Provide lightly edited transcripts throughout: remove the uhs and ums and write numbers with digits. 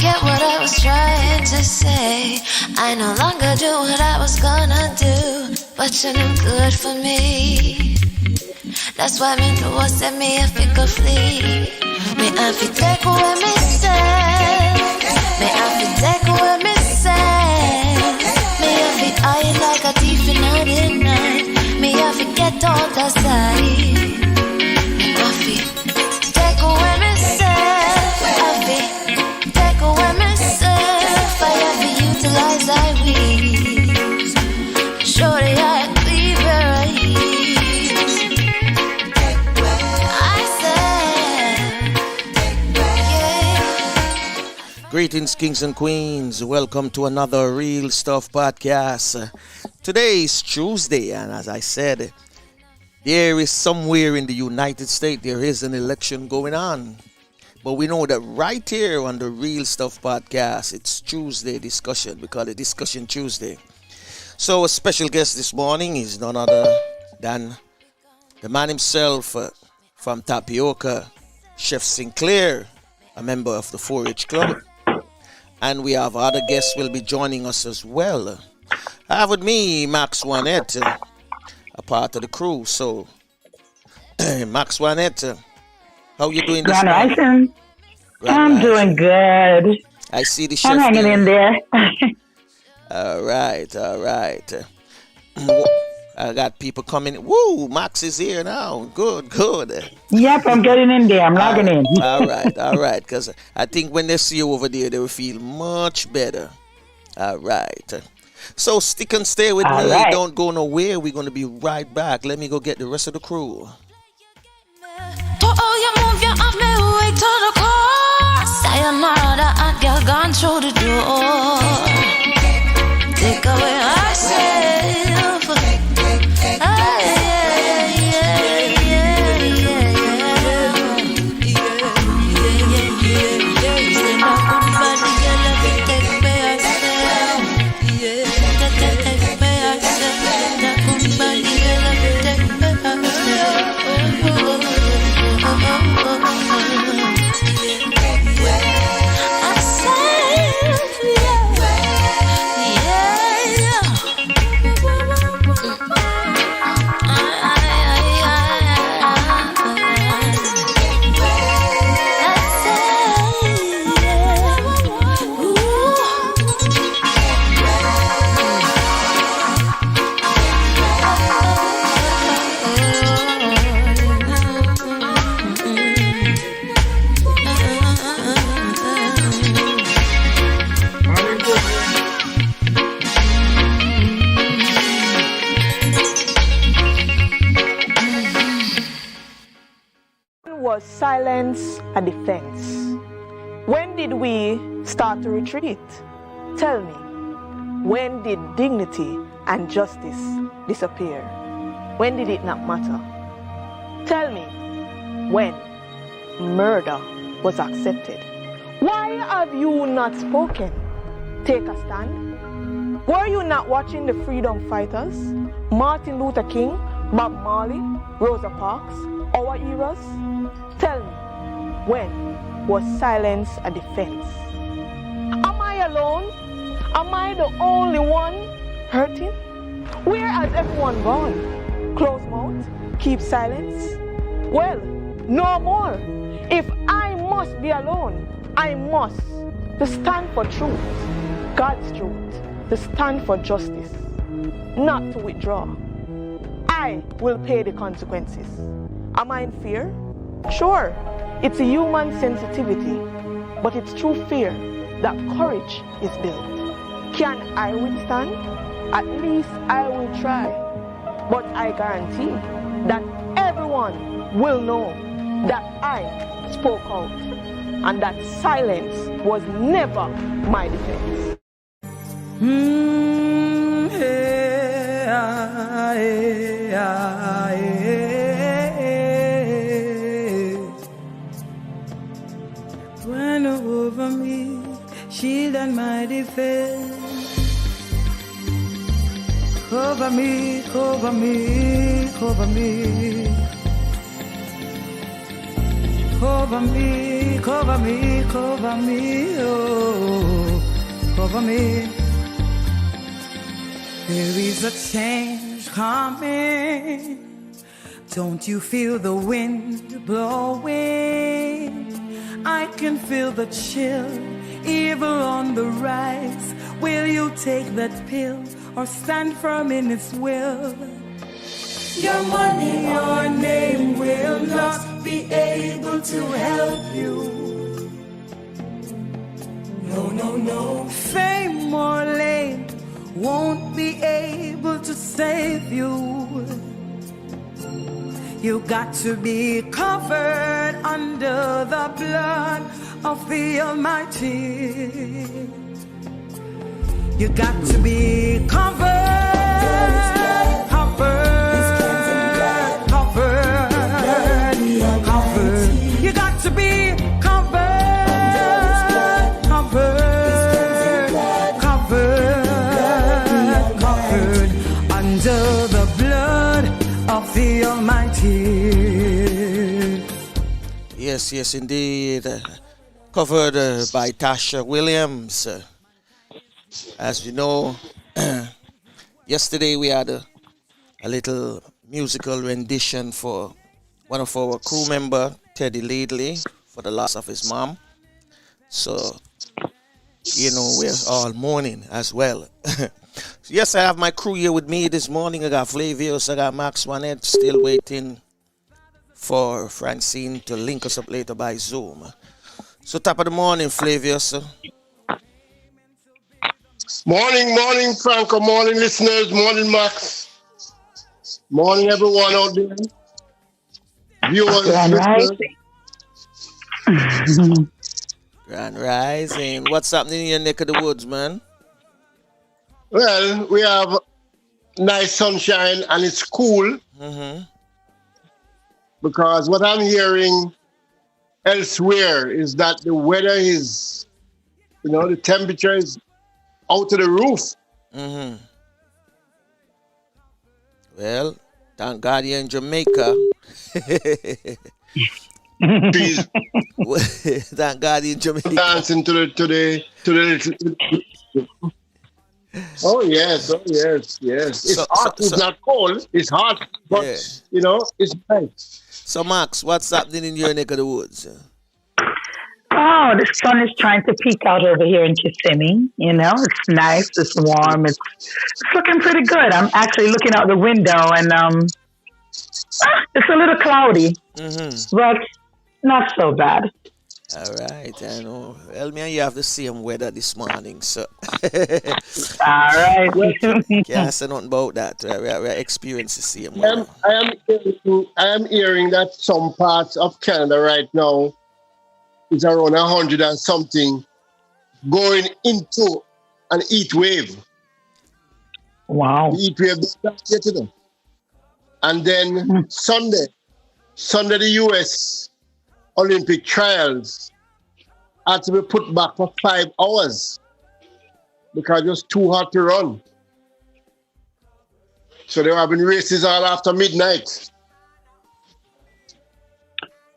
forget what I was trying to say. I no longer do what I was gonna do, but you're no good for me. That's why me know what set me if it could flee. Me have to take away myself. Me have to take away myself. Me have to hide like a thief in the night. Me have to get out the side. Me have to take away myself. I have to take away myself. I have to utilize I wings. Surely I leave where I is. I said, yeah. Greetings, kings and queens. Welcome to another Real Stuff podcast. Today is Tuesday, and as I said, there is somewhere in the United States, there is an election going on. But we know that right here on the Real Stuff podcast, it's Tuesday discussion. We call it Discussion Tuesday. So a special guest this morning is none other than the man himself from Tapioca, Che Sinclair, a member of the 4-H Club. And we have other guests will be joining us as well. I have with me Max Wanette, a part of the crew. So, Max Wanette, how you doing this morning? I'm doing good. I see the chef. I'm hanging in there. All right. I got people coming. Woo, Max is here now. Good. Yep, I'm getting in there. I'm logging in. All right. Because I think when they see you over there, they will feel much better. All right. So stick and stay with me. Right. Don't go nowhere. We're going to be right back. Let me go get the rest of the crew. Sayonara, hot girl gone through the door. Take away ourselves. Was silence a defense? When did we start to retreat? Tell me, when did dignity and justice disappear? When did it not matter? Tell me, when murder was accepted? Why have you not spoken? Take a stand. Were you not watching the freedom fighters? Martin Luther King, Bob Marley, Rosa Parks, our eras? Tell me, when was silence a defense? Am I alone? Am I the only one hurting? Where has everyone gone? Close mouth? Keep silence? Well, no more. If I must be alone, I must to stand for truth, God's truth, to stand for justice, not to withdraw. I will pay the consequences. Am I in fear? Sure, it's a human sensitivity, but it's through fear that courage is built. Can I withstand? At least I will try. But I guarantee that everyone will know that I spoke out and that silence was never my defense. When over me, shield and my defense. Cover me, cover me, cover me. Cover cover me, cover me, cover me, oh, cover me. There is a change coming. Don't you feel the wind blowing? I can feel the chill, evil on the rise. Will you take that pill or stand firm in its will? Your money, your name will not be able to help you. No, no, no. Fame or lame won't be able to save you. You got to be covered under the blood of the Almighty. You got to be covered, covered, covered, covered. You got to be covered, covered, covered, covered under the blood of the Almighty. Yes, yes, indeed. Covered by Tasha Williams. As we know, yesterday we had a little musical rendition for one of our crew member, Teddy Laidley, for the loss of his mom. So, you know, we're all mourning as well. Yes, I have my crew here with me this morning. I got Flavius, I got Max Juanette, still waiting for Francine to link us up later by Zoom. So top of the morning, Flavius. Morning, Franco. Morning, listeners. Morning, Max. Morning, everyone out there. Viewers, listeners. Grand Rising. What's happening in your neck of the woods, man? Well, we have nice sunshine and it's cool. Mm-hmm. Because what I'm hearing elsewhere is that the weather is, the temperature is out of the roof. Mm-hmm. Well, thank God you're in Jamaica. Please. Thank God you're in Jamaica. Dancing to the little. Oh yes. It's hot. It's not cold. It's hot, but yeah. It's nice. So Max, what's happening in your neck of the woods? Oh, the sun is trying to peek out over here in Kissimmee. It's nice, it's warm, it's looking pretty good. I'm actually looking out the window and it's a little cloudy, but not so bad. All right, I know. Well, me and you have the same weather this morning, so. All right. Can't say nothing about that. We're experiencing the same weather. I am hearing that some parts of Canada right now is around 100 and something going into an heat wave. Wow. The heat wave yesterday. And then Sunday, the U.S. Olympic trials had to be put back for 5 hours because it was too hot to run. So they were having races all after midnight.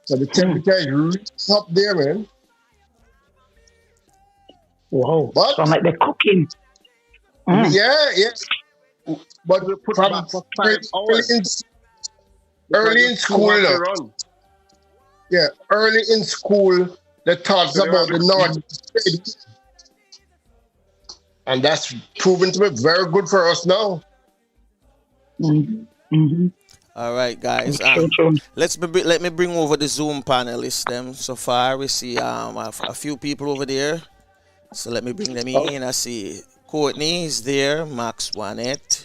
So the temperature is really up there, man. Whoa. But, sound like they're cooking. Yeah. But we put back for 5 hours. Early in school. Yeah, early in school, they taught us about the North. And that's proven to be very good for us now. All right, guys. Let me bring over the Zoom panelists. Them so far we see a few people over there. So let me bring them in. I see Courtney is there, Max Juanette,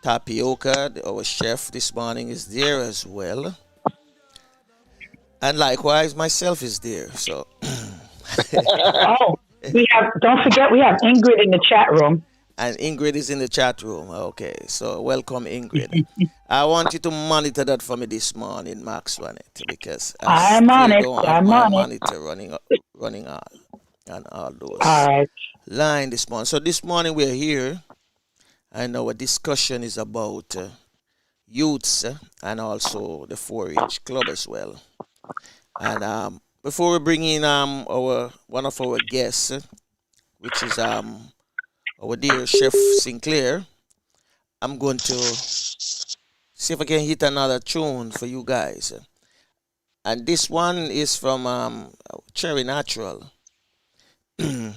Tapioca, our chef this morning is there as well. And likewise, myself is there. So. Don't forget, we have Ingrid in the chat room. And Ingrid is in the chat room. Okay, so welcome, Ingrid. I want you to monitor that for me this morning, Max Juanette, because I'm on it. I'm on monitor running on and all those line this morning. So this morning we're here, and our discussion is about youths and also the 4-H club as well. And before we bring in our one of our guests, which is our dear Chef Sinclair, I'm going to see if I can hit another tune for you guys. And this one is from Cherry Natural. And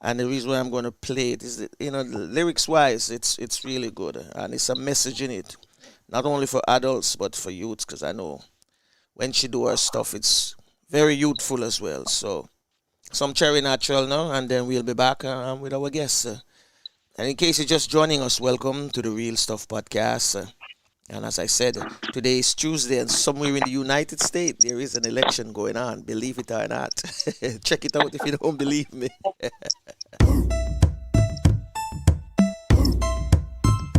the reason why I'm going to play it is that, lyrics wise, it's really good. And it's a message in it. Not only for adults, but for youths, because I know when she do her stuff, it's very youthful as well. So, some Cherry Natural now, and then we'll be back with our guests. And in case you're just joining us, welcome to the Real Stuff Podcast. And as I said, today is Tuesday, and somewhere in the United States, there is an election going on, believe it or not. Check it out if you don't believe me.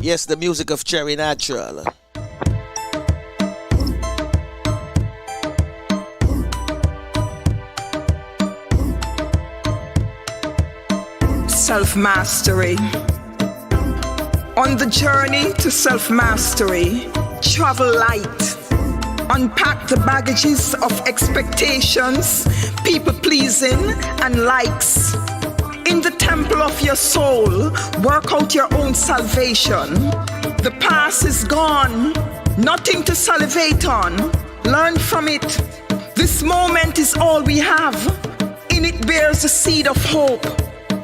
Yes, the music of Cherry Natural. Self-mastery. On the journey to self-mastery, travel light. Unpack the baggages of expectations, people-pleasing, and likes. In the temple of your soul, work out your own salvation. The past is gone, nothing to salivate on. Learn from it. This moment is all we have. In it bears the seed of hope.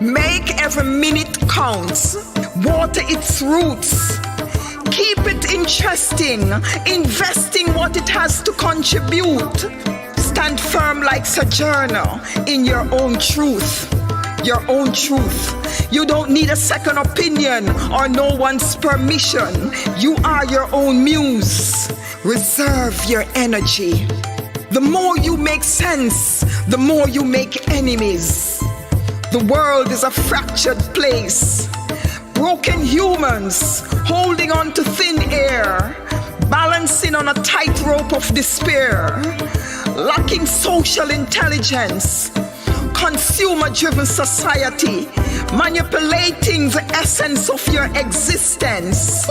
Make every minute count. Water its roots. Keep it interesting. Investing what it has to contribute. Stand firm like sojourner in your own truth. Your own truth. You don't need a second opinion or no one's permission. You are your own muse. Reserve your energy. The more you make sense, the more you make enemies. The world is a fractured place. Broken humans holding on to thin air, balancing on a tightrope of despair, lacking social intelligence, consumer-driven society, manipulating the essence of your existence.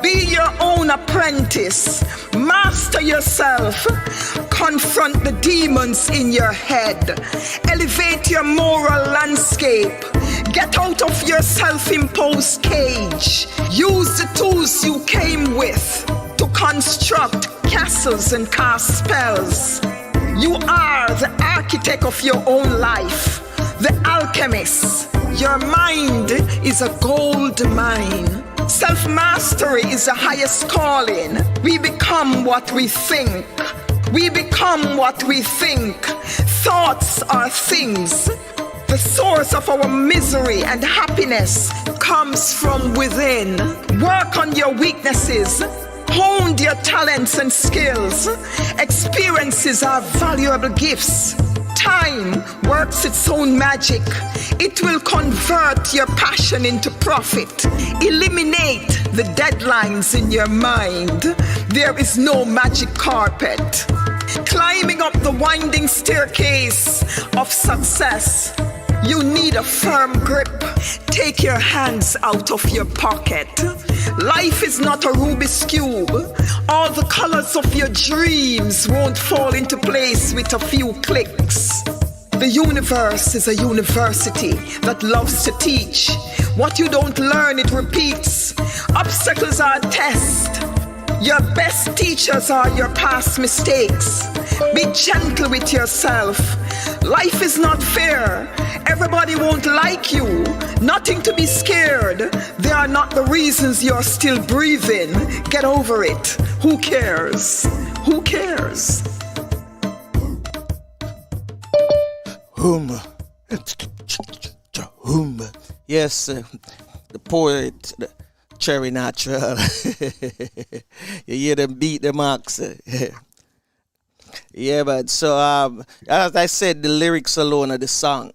Be your own apprentice. Master yourself. Confront the demons in your head. Elevate your moral landscape. Get out of your self-imposed cage. Use the tools you came with to construct castles and cast spells. You are the architect of your own life, the alchemist. Your mind is a gold mine. Self-mastery is the highest calling. We become what we think. We become what we think. Thoughts are things. The source of our misery and happiness comes from within. Work on your weaknesses. Hone your talents and skills. Experiences are valuable gifts. Time works its own magic. It will convert your passion into profit. Eliminate the deadlines in your mind. There is no magic carpet. Climbing up the winding staircase of success, you need a firm grip. Take your hands out of your pocket. Life is not a Rubik's Cube. All the colors of your dreams won't fall into place with a few clicks. The universe is a university that loves to teach. What you don't learn, it repeats. Obstacles are tests. Your best teachers are your past mistakes. Be gentle with yourself. Life is not fair. Everybody won't like you. Nothing to be scared. They are not the reasons you're still breathing. Get over it. Who cares? Who cares? Yes, the poet, the Cherry Natural. You hear them beat the marks. Yeah, but so as I said, the lyrics alone of the song,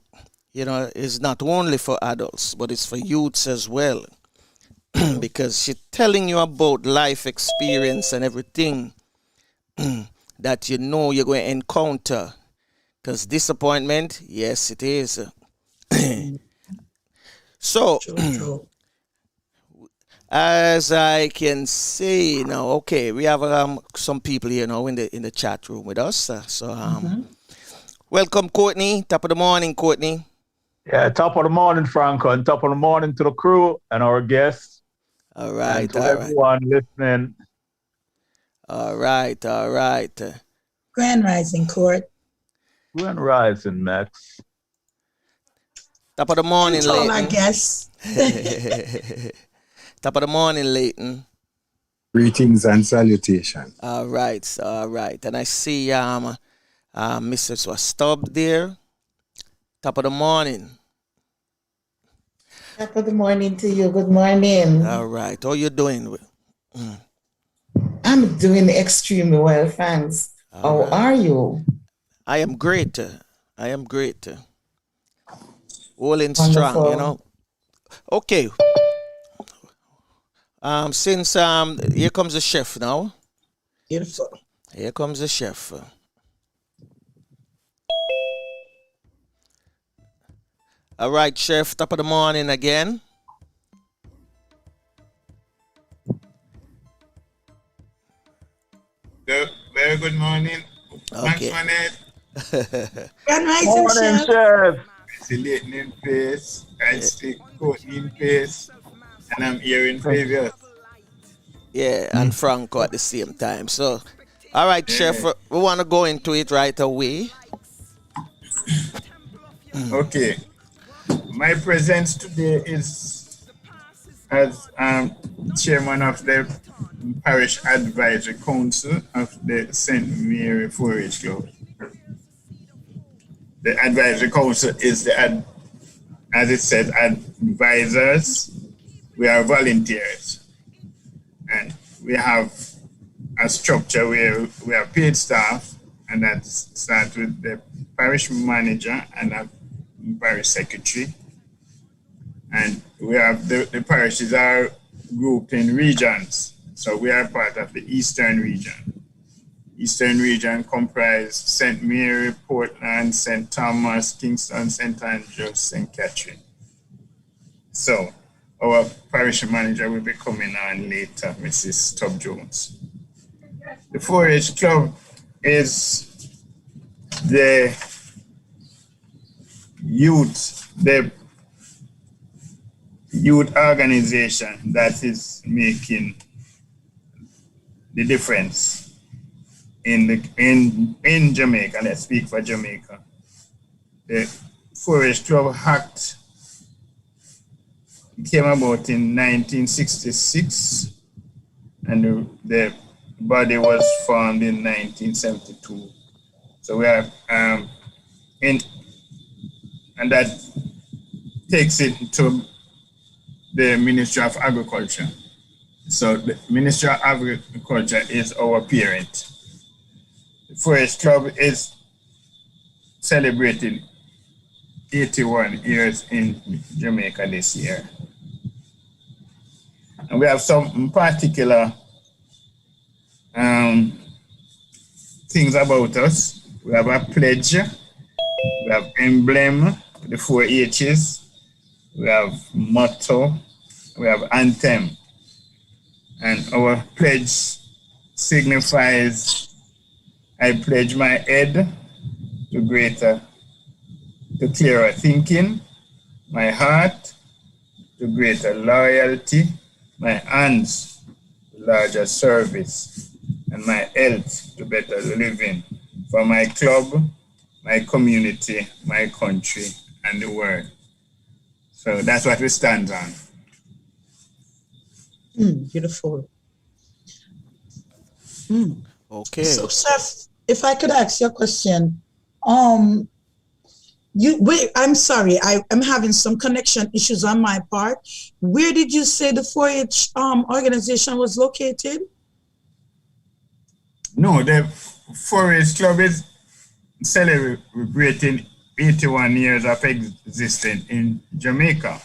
is not only for adults, but it's for youths as well. Because she's telling you about life experience and everything that you're going to encounter. Because disappointment, yes, it is. So, True. as I can say now, okay, we have some people here now in the chat room with us. Welcome, Courtney. Top of the morning, Courtney. Yeah, top of the morning, Franco, and top of the morning to the crew and our guests. All right, and to all right. everyone listening. All right, all right. Grand Rising Court. Grand Rising, Max. Top of the morning, And to all our Leighton. guests. Top of the morning, Leighton. Greetings and salutations. All right, all right. And I see Mr. Stubb there. Top of the morning. Top of the morning to you. Good morning. All right. How you doing? I'm doing extremely well, thanks. How are you? I am great. I am great. Holding strong, Wonderful. you know. Okay. Since here comes the chef now. Beautiful. Here comes the chef. All right, chef. Top of the morning again. Very good morning. Okay. Grand Rising, Morning, Chef. Chef. It's a Leighton in pace. I stick Courtney in pace. And I'm here in previous. Yeah, and Franco at the same time. So, all right, chef. We want to go into it right away. Okay. My presence today is as chairman of the Parish Advisory Council of the St. Mary 4-H Club. The Advisory Council is the, as it says, advisors. We are volunteers. And we have a structure where we have paid staff, and that starts with the parish manager and a parish secretary. And we have the parishes are grouped in regions. So we are part of the Eastern region. Eastern region comprises St. Mary, Portland, St. Thomas, Kingston, St. Andrews, St. Catherine. So our parish manager will be coming on later, Mrs. Stubb-Jones. The 4-H Club is the youth organization that is making the difference in Jamaica. Let's speak for Jamaica. The 4-H Club Act came about in 1966, and the body was formed in 1972. So we are and that takes it to the Ministry of Agriculture. So the Ministry of Agriculture is our parent. The 4-H Club is celebrating 81 years in Jamaica this year. And we have some particular things about us. We have a pledge, we have emblem, the 4 H's, we have motto, we have anthem. And our pledge signifies, I pledge my head to clearer thinking, my heart to greater loyalty, my hands to larger service, and my health to better living for my club, my community, my country, and the world. So that's what we stand on. Beautiful. Okay. So, Chef, if I could ask you a question, I'm sorry, I'm having some connection issues on my part. Where did you say the 4-H organization was located? No, the 4-H Club is celebrating 81 years of existence in Jamaica.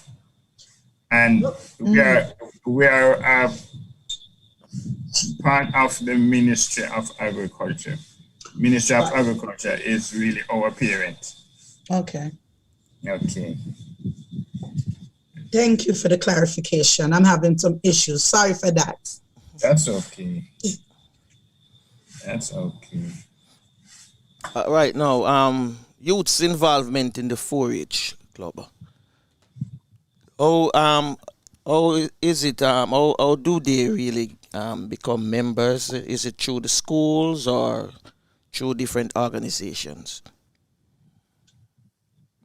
And we are part of the Ministry of Agriculture. Ministry of Agriculture is really our parent. Okay. Okay. Thank you for the clarification. I'm having some issues. Sorry for that. That's okay. That's okay. Right now, youth's involvement in the 4-H club. How is it? How do they really become members? Is it through the schools or through different organizations?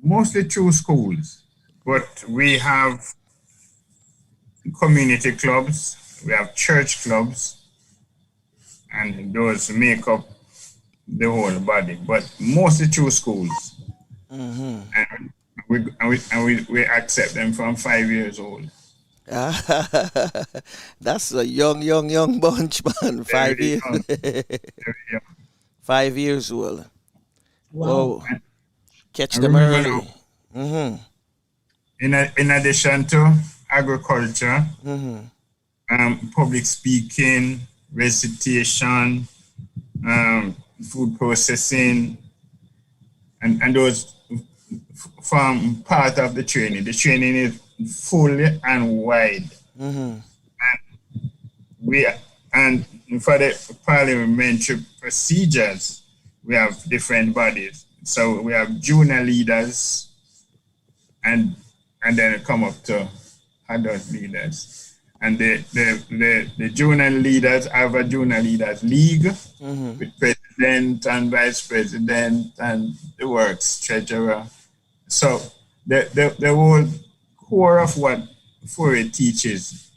Mostly through schools, but we have community clubs, we have church clubs, and those make up the whole body, but mostly through schools. Mm-hmm. And we accept them from 5 years old. That's a young bunch, man. 5 Very years. young. Very young. 5 years old. Wow. Oh, catch And them remember early. now, in addition to agriculture, public speaking, recitation, food processing, and those form part of the training. The training is full and wide. And for the parliamentary procedures, we have different bodies. So we have junior leaders, and then it come up to adult leaders. And the junior leaders have a junior leaders league with president and vice president and the works treasurer. So the whole core of what 4-H teaches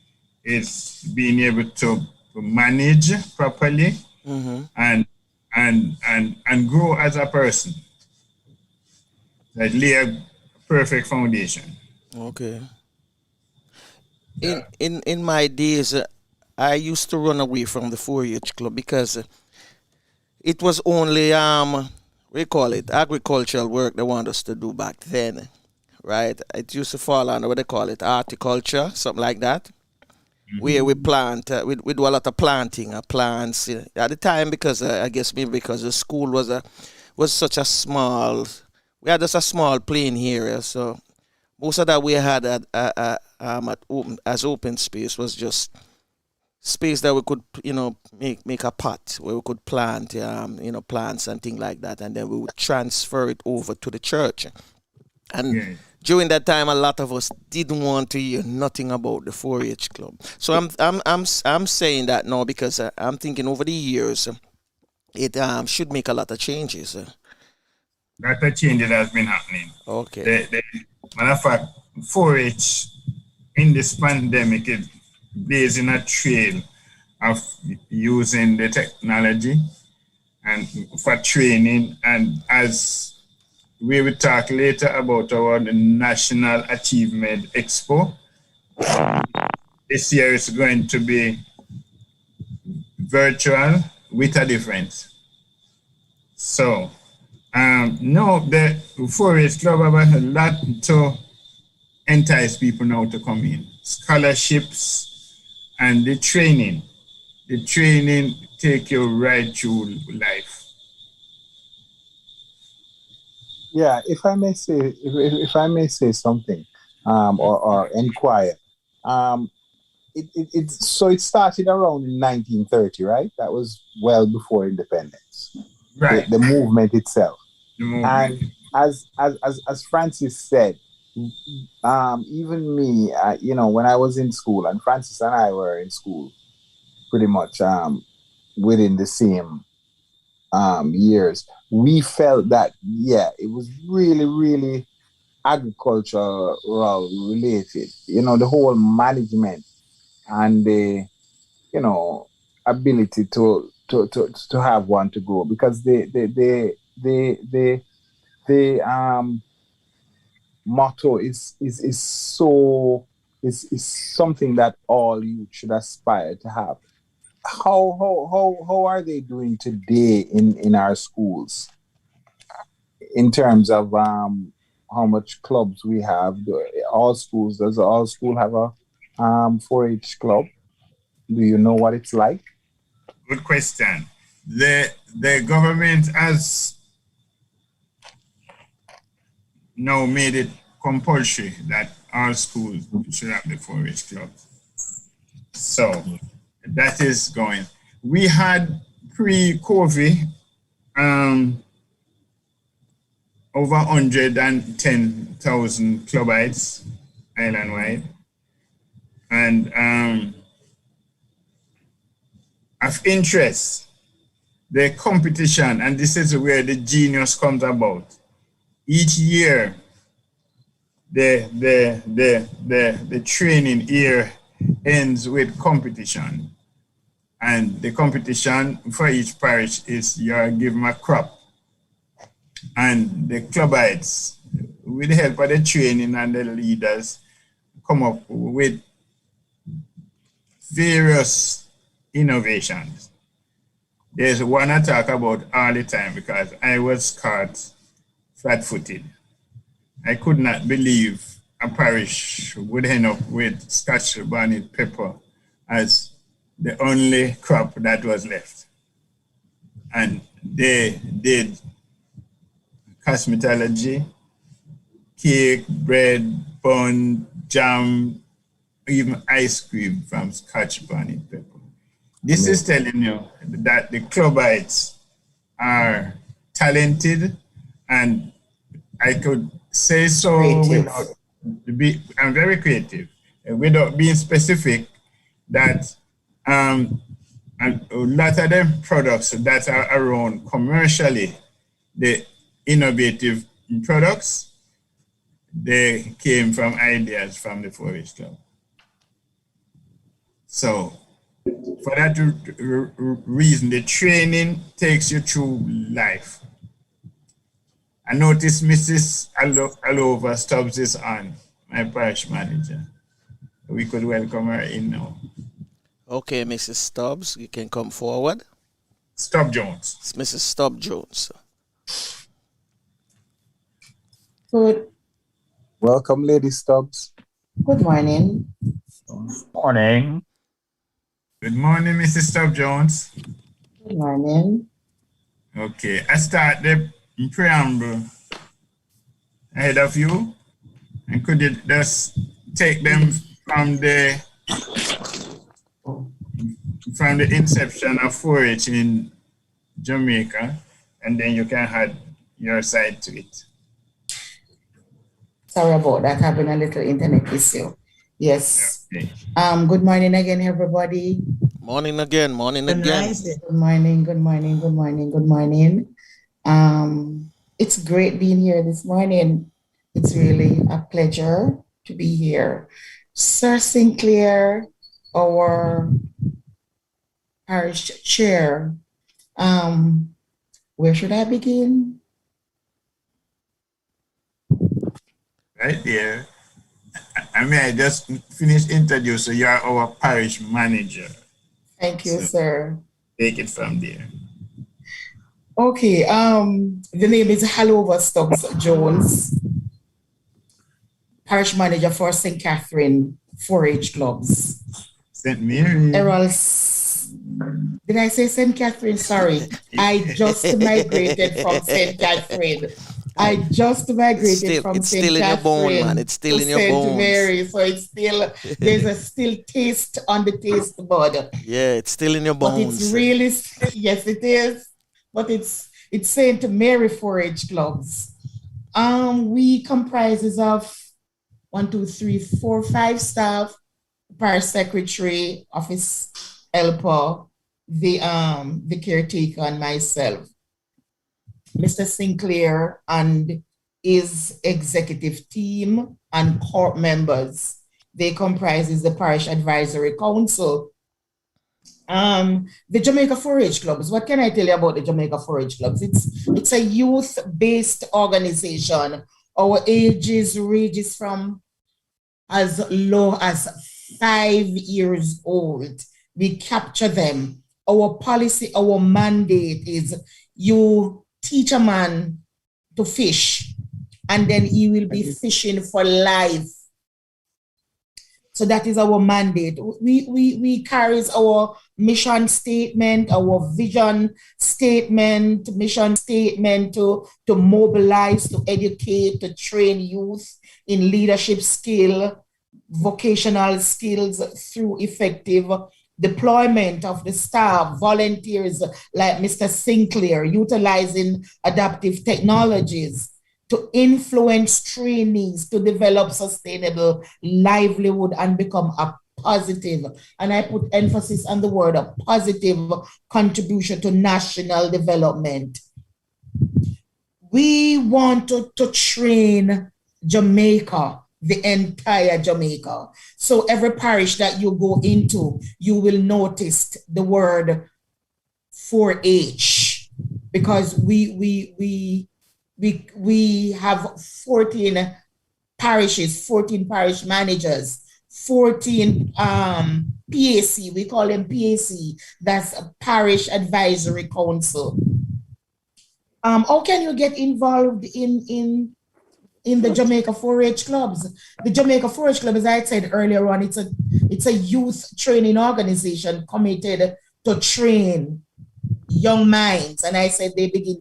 is being able to manage properly and grow as a person. That lay a perfect foundation. Okay. In my days, I used to run away from the 4-H club because it was only we call it agricultural work they want us to do back then, right? It used to fall under what they call it horticulture, something like that, where we plant, we do a lot of planting of plants at the time because I guess maybe because the school was such a small, we had just a small plain area, so most of that we had as open space was just space that we could, make a pot where we could plant, plants and things like that, and then we would transfer it over to the church. And during that time, a lot of us didn't want to hear nothing about the 4-H club. So I'm saying that now because I'm thinking over the years, it should make a lot of changes. That a change that has been happening. Okay. Matter of fact, 4-H in this pandemic is blazing a trail of using the technology and for training. And as we will talk later about our National Achievement Expo, this year is going to be virtual with a difference. So, no, the 4-H club have a lot to entice people now to come in. Scholarships and the training. The training take you right through life. Yeah, if I may say something, or inquire, it started around in 1930, right? That was well before independence. Right. The movement itself. And as Francis said, even me, when I was in school, and Francis and I were in school pretty much within the same years, we felt that, it was really, really agricultural related. The whole management and the, ability to have one to grow, because the motto is something that all youth should aspire to have. How are they doing today in our schools in terms of how much clubs we have? Does all school have a 4-H club? Do you know what it's like? Good question. The government has now made it compulsory that all schools should have the 4-H clubs. So that is going. We had pre-COVID over 110,000 clubites island-wide. And of interest, the competition, and this is where the genius comes about. Each year, the training year ends with competition. And the competition for each parish is you're given a crop. And the clubites, with the help of the training and the leaders, come up with various innovations. There's one I talk about all the time because I was caught flat-footed. I could not believe a parish would end up with Scotch bonnet pepper as the only crop that was left. And they did cosmetology, cake, bread, bun, jam, even ice cream from Scotch bonnet pepper. This is telling you that the clubites are talented, and I could say so without I'm very creative, without being specific, that a lot of them products that are around commercially, the innovative products, they came from ideas from the 4-H Club. So for that reason, the training takes you through life. I noticed Mrs. Alova Stubbs is on, my parish manager. We could welcome her in now. Okay, Mrs. Stubbs, you can come forward. Stubb-Jones. It's Mrs. Stubb-Jones. Good. Welcome, Lady Stubbs. Good morning. Morning. Good morning, Mrs. Stubb-Jones. Good morning. Okay, I start the preamble ahead of you, and could you just take them from the inception of 4-H in Jamaica, and then you can add your side to it. Sorry about that, having a little internet issue. Yes. Okay. Good morning again, everybody. Morning again, morning again. Good morning, good morning, good morning, good morning. It's great being here this morning. It's really a pleasure to be here. Sir Sinclair, our parish chair, where should I begin? Right there. I mean, I just finished introducing you. You're our parish manager. Thank you, sir. Take it from there. Okay, the name is Halova Stubbs-Jones, parish manager for St. Catherine 4-H clubs. St. Mary. Errol, did I say St. Catherine? Sorry, I just migrated from St. Catherine. I just migrated from it's St. still Catherine in your bone, man. It's still in your St. bones. Mary, so it's still, there's a still taste on the taste bud. Yeah, it's still in your bones. But it's really, yes, it is. But it's St. Mary 4-H clubs. We comprises of 1, 2, 3, 4, 5 staff, parish secretary, office helper, the caretaker, and myself. Mr. Sinclair and his executive team and court members. They comprises the Parish Advisory Council. The Jamaica 4-H clubs. What can I tell you about the Jamaica 4-H clubs? It's a youth-based organization. Our ages ranges from as low as 5 years old. We capture them. Our policy, our mandate is you teach a man to fish, and then he will be fishing for life. So that is our mandate. We carries our mission statement, our vision statement, mission statement to mobilize, to educate, to train youth in leadership skill, vocational skills through effective deployment of the staff, volunteers like Mr. Sinclair, utilizing adaptive technologies, to influence trainees to develop sustainable livelihood and become a positive, and I put emphasis on the word, a positive contribution to national development. We want to train Jamaica, the entire Jamaica. So every parish that you go into, you will notice the word 4-H, because we have 14 parishes, 14 parish managers, 14 PAC, we call them PAC, that's a Parish Advisory Council. How can you get involved in the Jamaica 4-H clubs? The Jamaica 4-H club, as I said earlier on, it's a youth training organization committed to train young minds. And I said they begin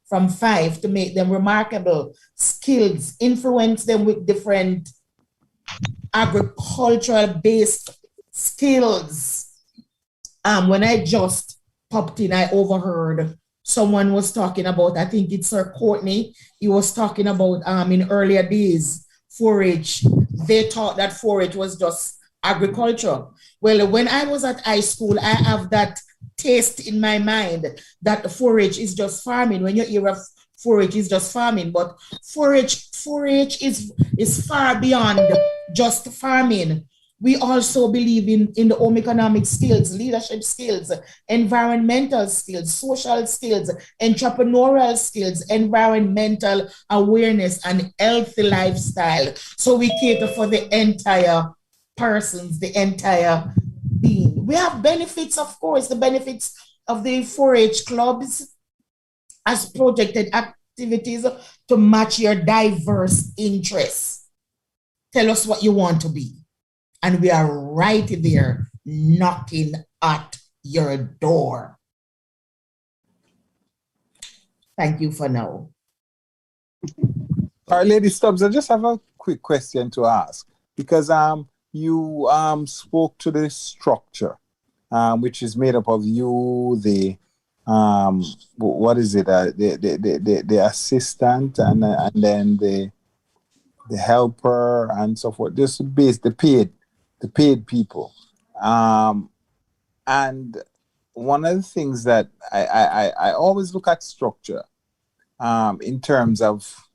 from 5 to make them remarkable skills, influence them with different agricultural-based skills. When I just popped in, I overheard someone was talking about, I think it's Sir Courtney, he was talking about in earlier days, 4-H. They thought that 4-H was just agriculture. Well, when I was at high school, I have that taste in my mind that 4-H is just farming. When you hear of 4-H is just farming, but 4-H is far beyond just farming. We also believe in the home economic skills, leadership skills, environmental skills, social skills, entrepreneurial skills, environmental awareness, and healthy lifestyle. So we cater for the entire persons, the entire being. We have benefits, of course, the benefits of the 4-H clubs as projected activities to match your diverse interests. Tell us what you want to be. And we are right there knocking at your door. Thank you for now. All right, Lady Stubbs, I just have a quick question to ask, because you spoke to the structure, which is made up of you, the what is it? The assistant and then the helper and so forth. Just the paid people. And one of the things that I always look at structure in terms of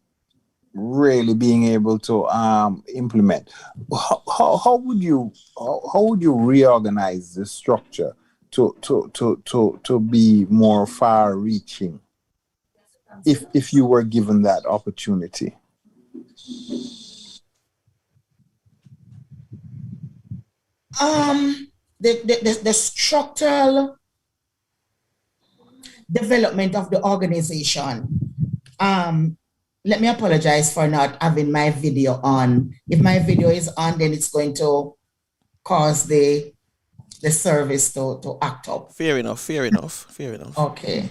really being able to implement. How would you reorganize the structure to be more far-reaching if you were given that opportunity? The structural development of the organization. Let me apologize for not having my video on. If my video is on, then it's going to cause the service to act up. Fair enough. Okay.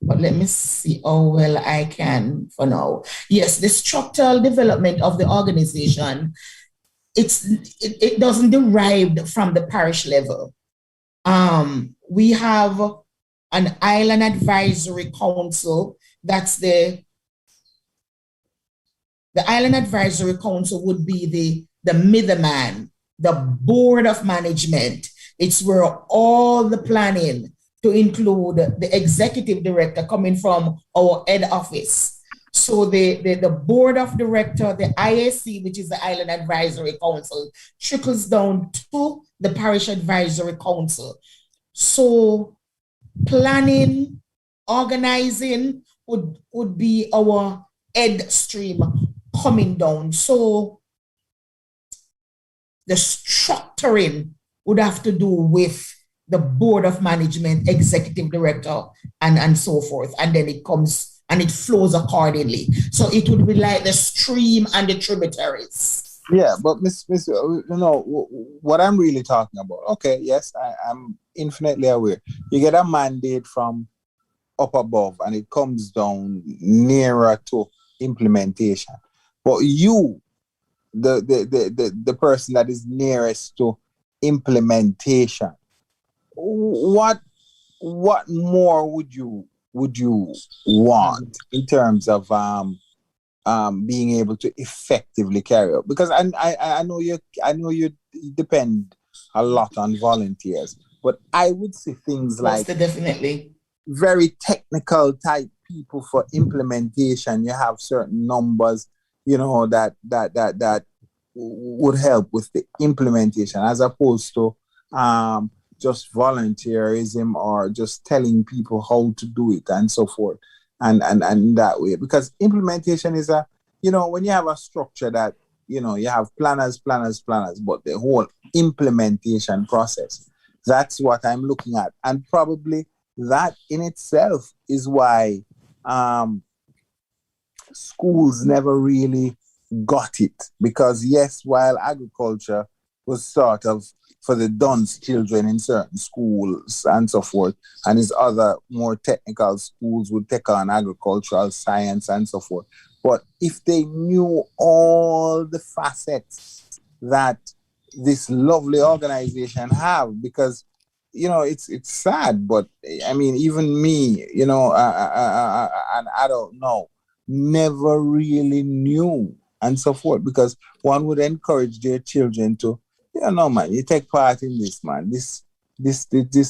But let me see how well I can for now. Yes, the structural development of the organization, it doesn't derive from the parish level. We have an Island Advisory Council. That's the Island Advisory Council would be the middleman, the board of management. It's where all the planning, to include the executive director coming from our head office. So the board of director, the IAC, which is the Island Advisory Council, trickles down to the Parish Advisory Council. So planning, organizing would be our head stream coming down. So the structuring would have to do with the board of management, executive director, and so forth. And then it comes and it flows accordingly. So it would be like the stream and the tributaries. Yeah, but Miss, what I'm really talking about. Okay, yes, I'm infinitely aware. You get a mandate from up above and it comes down nearer to implementation. But you, the person that is nearest to implementation, what more would you would you want in terms of being able to effectively carry out? Because I know you depend a lot on volunteers, but I would say things like definitely very technical type people for implementation. You have certain numbers, that would help with the implementation, as opposed to just volunteerism or just telling people how to do it and so forth, and that way. Because implementation is when you have a structure that you have planners, but the whole implementation process, that's what I'm looking at. And probably that in itself is why schools never really got it. Because yes, while agriculture was sort of for the dunce children in certain schools and so forth, and his other more technical schools would take on agricultural science and so forth. But if they knew all the facets that this lovely organization have, because it's sad, but I mean, even me, an adult now, never really knew and so forth, because one would encourage their children to, man, you take part in this, man. This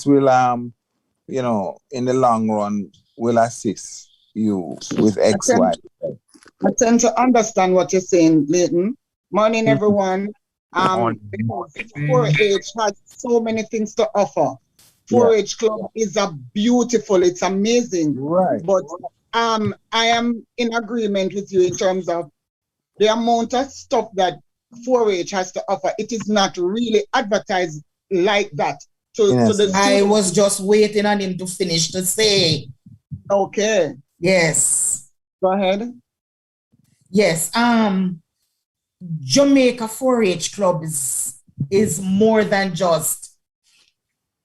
will, in the long run, will assist you with X, Y. I tend to understand what you're saying, Leighton. Morning, everyone. Because 4-H has so many things to offer. 4-H Club is it's amazing. Right. But I am in agreement with you in terms of the amount of stuff that 4-H has to offer. It is not really advertised like that. I was just waiting on him to finish to say. Okay. Yes. Go ahead. Yes. Jamaica 4-H Club is more than just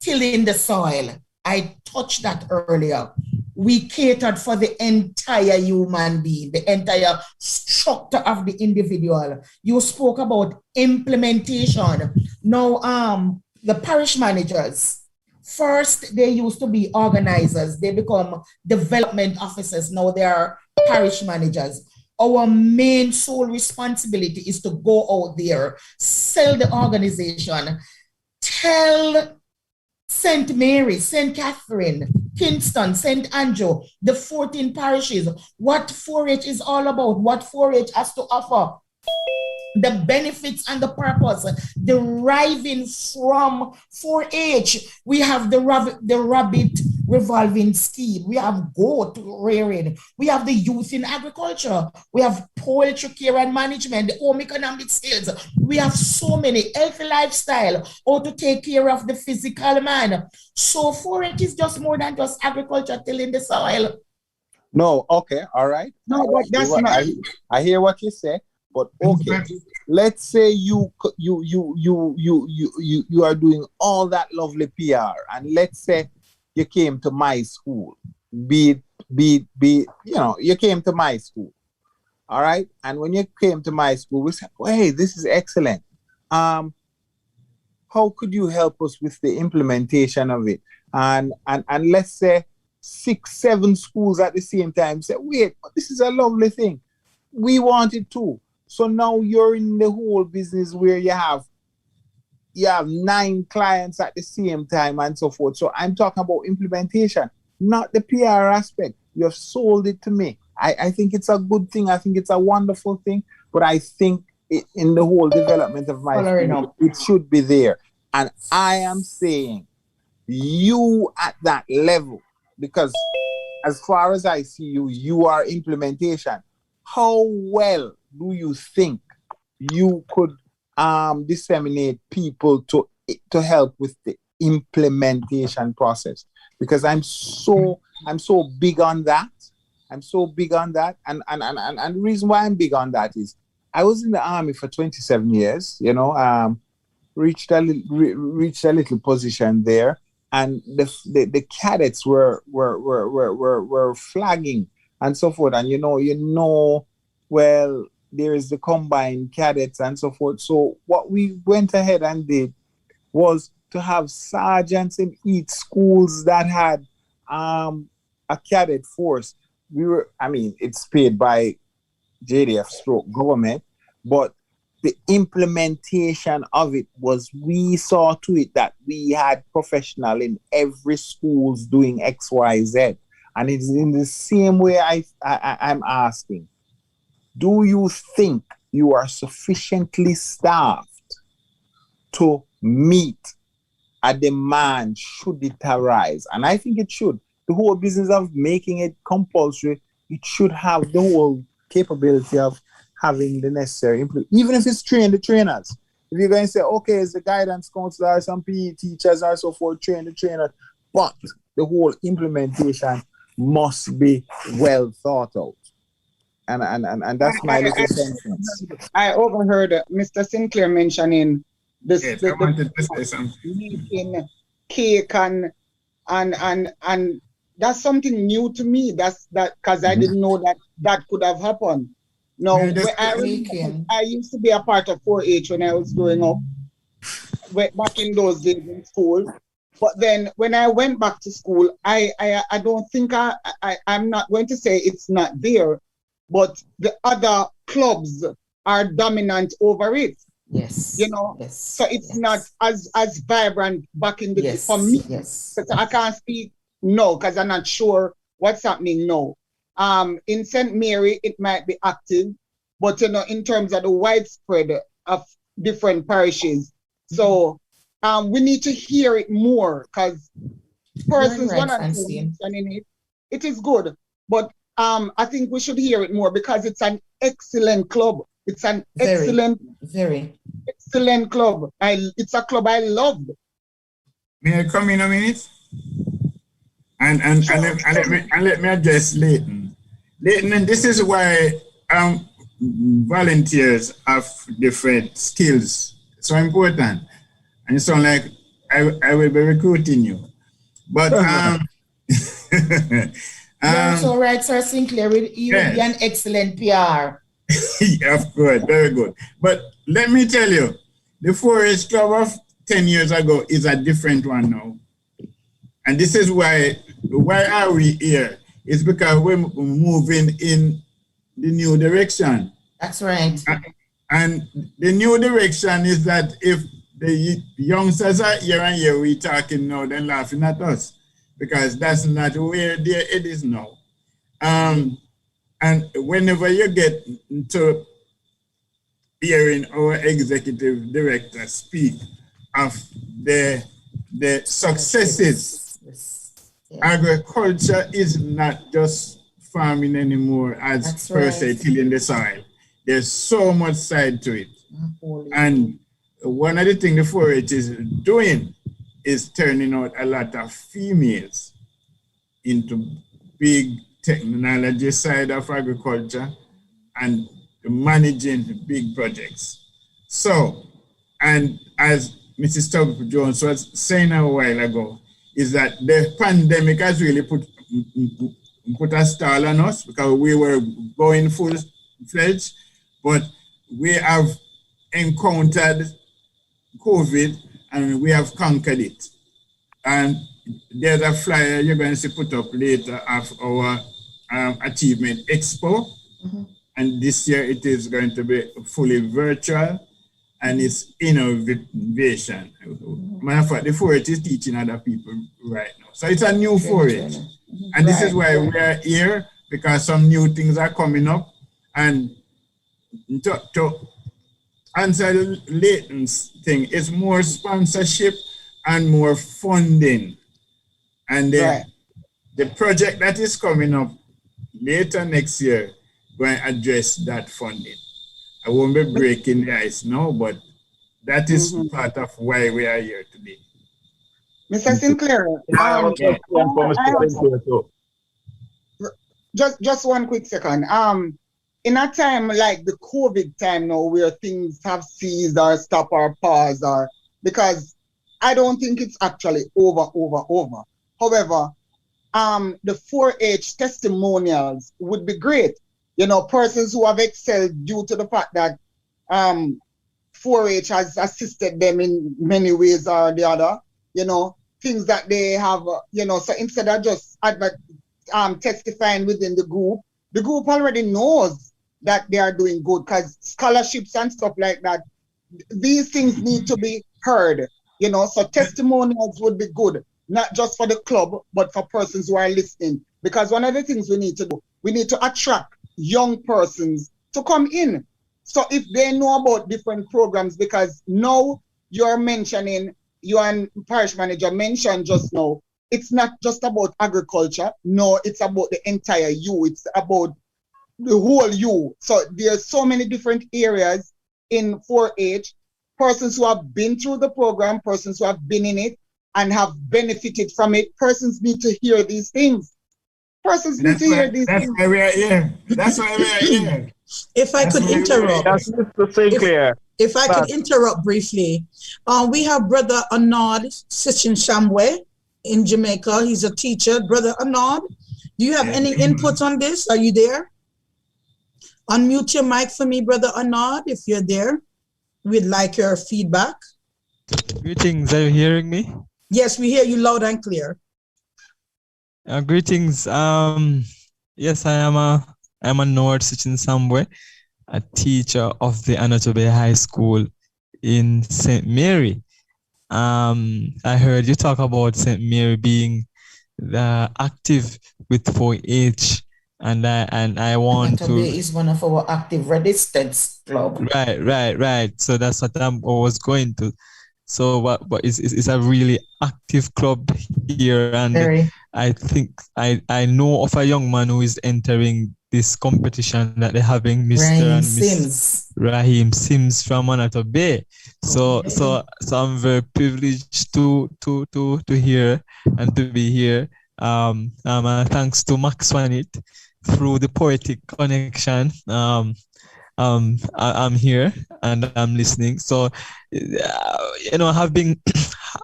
tilling the soil. I touched that earlier. We catered for the entire human being, the entire structure of the individual. You spoke about implementation. Now, the parish managers, first they used to be organizers. They become development officers. Now they are parish managers. Our main sole responsibility is to go out there, sell the organization, tell St. Mary, St. Catherine, Kingston, St. Andrew, the 14 parishes, what 4-H is all about, what 4-H has to offer, the benefits and the purpose deriving from 4-H. We have the rabbit revolving scheme. We have goat rearing. We have the youth in agriculture. We have poultry care and management, the home economic skills. We have so many healthy lifestyle, how to take care of the physical man. So 4-H is just more than just agriculture tilling the soil. No, okay, all right. No, but that's not. I hear what you say. But okay, let's say you are doing all that lovely PR, and let's say you came to my school, you came to my school, all right? And when you came to my school, we said, well, hey, this is excellent. How could you help us with the implementation of it? And let's say 6-7 schools at the same time say, wait, this is a lovely thing. We want it too. So now you're in the whole business where you have 9 clients at the same time and so forth. So I'm talking about implementation, not the PR aspect. You have sold it to me. I think it's a good thing. I think it's a wonderful thing. But I think in the whole development of my school, it should be there. And I am saying you at that level, because as far as I see you, you are implementation. How well do you think you could disseminate people to help with the implementation process? Because I'm so big on that. I'm so big on that. And the reason why I'm big on that is I was in the army for 27 years, reached a little position there, and the cadets were flagging and so forth. And well, there is the combined cadets and so forth. So what we went ahead and did was to have sergeants in each schools that had a cadet force. It's paid by JDF stroke government, but the implementation of it was, we saw to it that we had professional in every schools doing X, Y, Z. And it's in the same way I'm asking, do you think you are sufficiently staffed to meet a demand should it arise? And I think it should. The whole business of making it compulsory, it should have the whole capability of having the necessary even if it's the trainers. If you're going to say, okay, it's the guidance counselor, some PE teachers or so forth, train the trainer, but the whole implementation must be well thought out. And that's my little sentence. I overheard Mr. Sinclair mentioning this. Yes, I wanted to say something. Making cake and that's something new to me. That's because I didn't know that could have happened. No, I used to be a part of 4-H when I was growing up, back in those days in school. But then when I went back to school, I don't think I'm not going to say it's not there, but the other clubs are dominant over it. Yes. Yes. So it's not as vibrant back in the day for me. Yes. But I can't speak no, because I'm not sure what's happening now. In St. Mary, it might be active, but in terms of the widespread of different parishes. So we need to hear it more, because persons want to mentioning it. It is good, but I think we should hear it more, because it's an excellent club. It's an excellent club. It's a club I love. May I come in a minute? And let me address Leighton. Leighton, and this is why volunteers have different skills. So important. And it sounds like I will be recruiting you. But you're so right, Sir Sinclair. You will be an excellent PR. Of course, very good. But let me tell you, the 4-H club of 10 years ago is a different one now. And this is why are we here? It's because we're moving in the new direction. That's right. And the new direction is that if the youngsters are here and here, we talking now, they're laughing at us, because that's not where their head is now. And whenever you get to hearing our executive director speak of the successes, agriculture is not just farming anymore as per se tilling the soil. There's so much side to it. And one of the things the 4-H is doing is turning out a lot of females into big technology side of agriculture and managing big projects. So, and as Mrs. Stubb-Jones was saying a while ago, is that the pandemic has really put a stall on us, because we were going full-fledged, but we have encountered COVID and we have conquered it. And there's a flyer you're going to see put up later of our Achievement Expo. And this year it is going to be fully virtual, and it's innovation. Matter of fact, the 4-H is teaching other people right now. So it's a new 4-H. And this is why we are here, because some new things are coming up. And to answer Leighton's thing, it's more sponsorship and more funding. And the project that is coming up later next year going to address that funding. I won't be breaking the ice now, but that is part of why we are here today. Mr. Sinclair, just one quick second. In a time like the COVID time now, where things have ceased or stopped or paused, or because I don't think it's actually over. However, the 4-H testimonials would be great. Persons who have excelled due to the fact that 4-H has assisted them in many ways or the other, things that they have, so instead of just testifying within the group already knows that they are doing good because scholarships and stuff like that, these things need to be heard, you know. So testimonials would be good, not just for the club, but for persons who are listening. Because one of the things we need to do, we need to attract young persons to come in. So if they know about different programs, because now you're mentioning, you and parish manager mentioned just now, it's not just about agriculture. No, it's about the entire you. It's about the whole you. So there's so many different areas in 4-H, persons who have been through the program, persons who have been in it and have benefited from it. Persons need to hear these things. Persons need to hear these things. That's why we are here. That's why we are here. If I could interrupt. That's Mr. Sinclair. If I could interrupt briefly. We have Brother Anad Sichinsamwe in Jamaica. He's a teacher. Brother Anad, do you have any input on this? Are you there? Unmute your mic for me, Brother Anad, if you're there. We'd like your feedback. Greetings, are you hearing me? Yes, we hear you loud and clear. Greetings. Yes, I'm a North Sichinsamwe, a teacher of the Anatobe High School in St. Mary. I heard you talk about St. Mary being active with 4-H, and I want to. Is one of our active resistance club. Right. So that's what I was going to. So, but it's a really active club here, and Very. I think I know of a young man who is entering this competition that they're having, Mr. and Miss Raheem Sims from Manato Bay. So I'm very privileged to hear and to be here. Thanks to Max Swanit through the poetic connection. I'm here and I'm listening. So,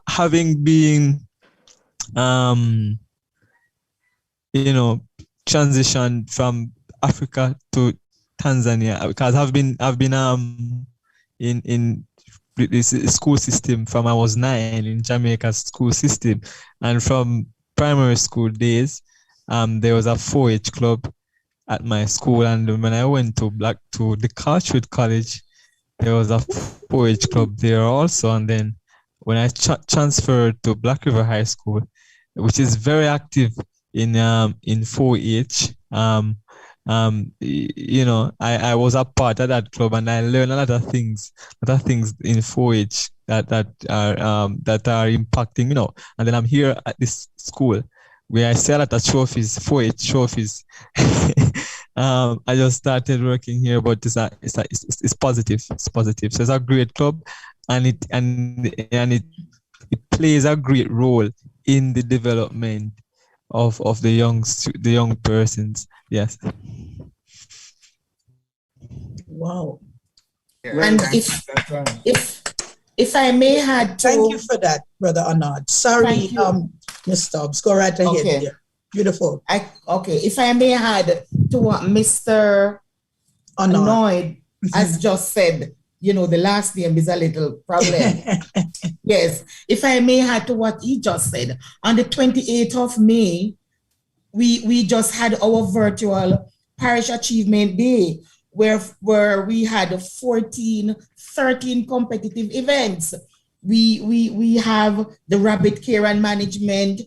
having been, transitioned from Africa to Tanzania, because I've been in this school system from I was 9 in Jamaica's school system, and from primary school days, there was a 4-H club at my school, and when I went to the Cartwright College, there was a 4-H club there also. And then when I transferred to Black River High School, which is very active in 4-H, I was a part of that club, and I learned a lot of things in 4-H that are impacting, and then I'm here at this school where I sell a lot of trophies, 4-H trophies. I just started working here, but it's positive. It's positive. So it's a great club, and it plays a great role in the development of the young persons. Yes. Wow. And if I may add to, thank you for that, Brother Anad. Sorry, Ms. Stubbs, go right ahead. Okay. There. Beautiful. If I may add to what Mr. Annoyed has just said, the last name is a little problem. Yes, if I may add to what he just said, on the 28th of May, we just had our virtual Parish Achievement Day, where we had 13 competitive events. We have the Rabbit Care and Management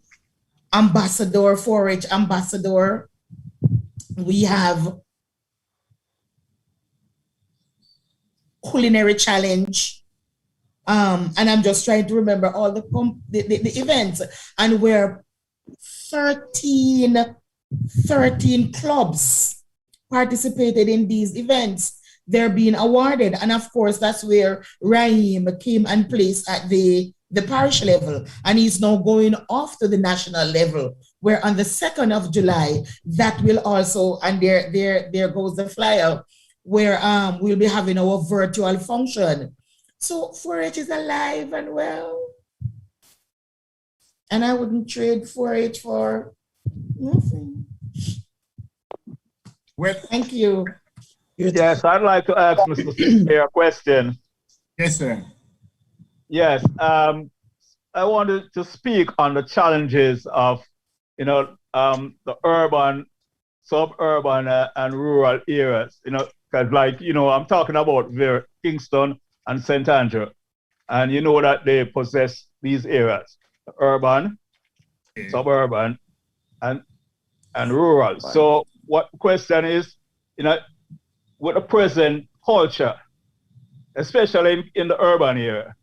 Ambassador, 4-H Ambassador. We have Culinary Challenge. And I'm just trying to remember all the events. And we're 13 clubs participated in these events. They're being awarded. And of course, that's where Raheem came and placed at the parish level. And he's now going off to the national level, where on the 2nd of July, that will also, and there goes the flyer, where we'll be having our virtual function. So 4-H is alive and well. And I wouldn't trade 4-H for nothing. Well, thank you. Yes, I'd like to ask Mr. Sinclair a question. Yes, sir. Yes, I wanted to speak on the challenges of, the urban, suburban, and rural areas. Because I'm talking about Kingston and St. Andrew, and that they possess these areas, the urban, suburban, and rural. Right. So what the question is, with the present culture, especially in the urban area,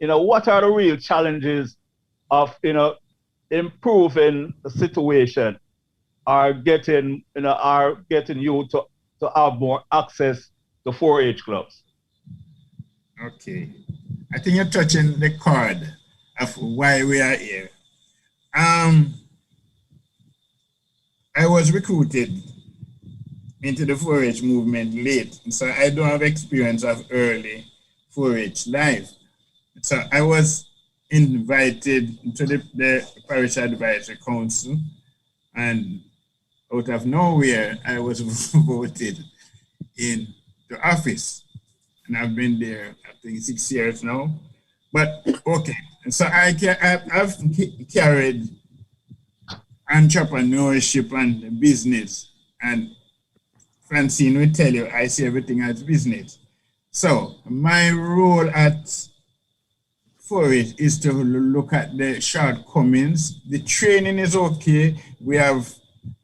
what are the real challenges of, improving the situation, or getting you to have more access to 4-H clubs? Okay. I think you're touching the chord of why we are here. I was recruited into the 4-H movement late, so I don't have experience of early 4-H life. So I was invited to the Parish Advisory Council, and out of nowhere, I was voted in the office. And I've been there, I think, 6 years now. But, okay, so I've carried entrepreneurship and business, and Francine will tell you, I see everything as business. So my role at 4-H is to look at the shortcomings. The training is okay. We have,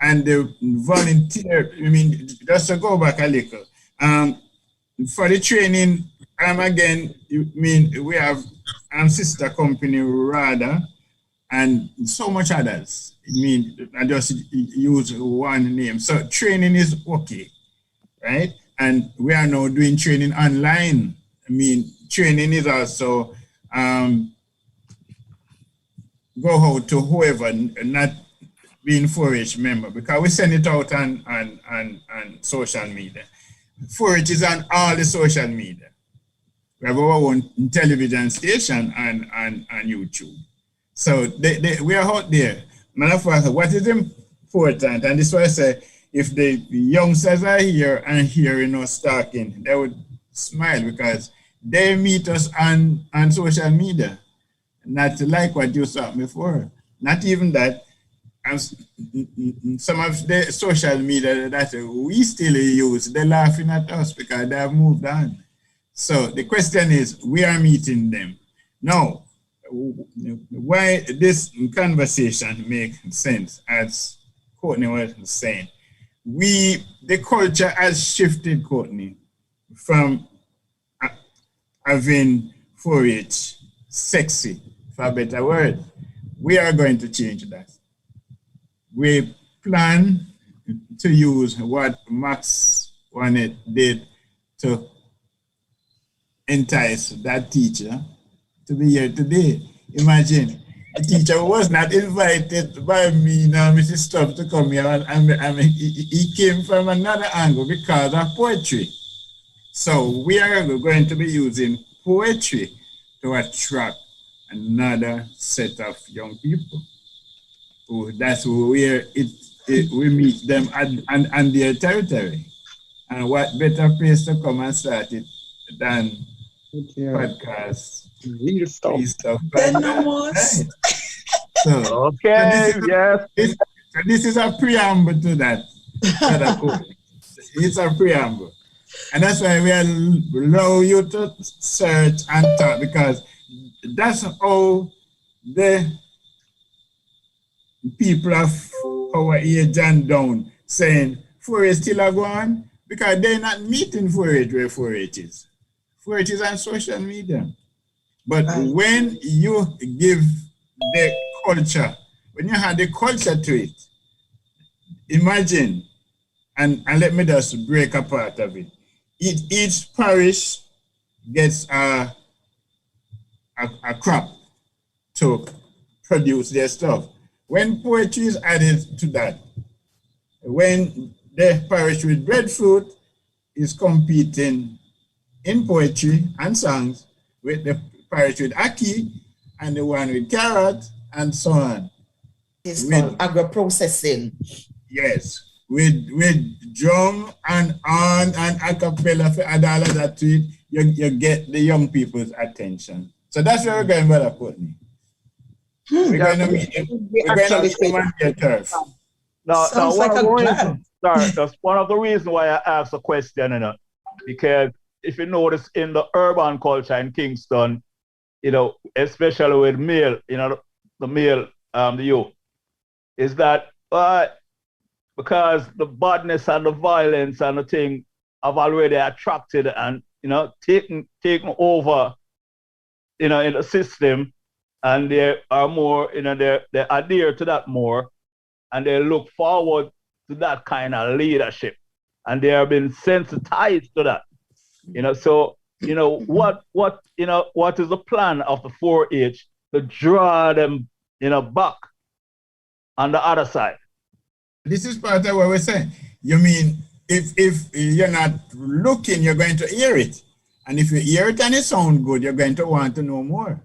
and the volunteer, just to go back a little, for the training, we have sister company RADA and so much others. I just use one name. So training is okay, right? And we are now doing training online. Training is also go out to whoever not being 4-H member, because we send it out on social media. 4-H is on all the social media. We have our own television station and YouTube. So we are out there. Matter of fact, what is important, and this is why I say, if the youngsters are here and hearing us talking, they would smile, because they meet us on social media. Not like what you saw before. Not even that. Some of the social media that we still use, they're laughing at us because they have moved on. So the question is, we are meeting them. Now, why this conversation makes sense, as Courtney was saying, the culture has shifted, Courtney, from having 4-H sexy, for a better word. We are going to change that. We plan to use what Max Wanet did to entice that teacher to be here today. Imagine, a teacher was not invited by me now, Mrs. Stubb, to come here, and he came from another angle because of poetry. So we are going to be using poetry to attract another set of young people. That's where we meet them on their territory. And what better place to come and start it than podcasts. Real stuff. Right. So this is a preamble to that. It's a preamble. And that's why we allow you to search and talk, because that's how the people of our age and down saying 4-H still are going, because they're not meeting 4-H where 4-H is. 4-H is on social media. But when you give the culture, when you have the culture to it, imagine, and let me just break a part of it. Each parish gets a crop to produce their stuff. When poetry is added to that, when the parish with breadfruit is competing in poetry and songs with the parish with ackee and the one with carrot and so on. It's called agro-processing. Yes, with drum and horn and a cappella and all of that to it, you get the young people's attention. So that's where we're going, Brother Courtney. We're going to meet. We're going to meet them on their turf. Now, Sounds one like of a the plan. reasons, sorry, that's one of the reasons why I asked the question, because if you notice in the urban culture in Kingston, especially with male, the male, the youth, is that because the badness and the violence and the thing have already attracted and taken over, in the system, and they are more, they adhere to that more, and they look forward to that kind of leadership, and they have been sensitized to that. So what is the plan of the 4-H to draw them back on the other side? This is part of what we're saying. You mean if you're not looking, you're going to hear it, and if you hear it and it sounds good, you're going to want to know more.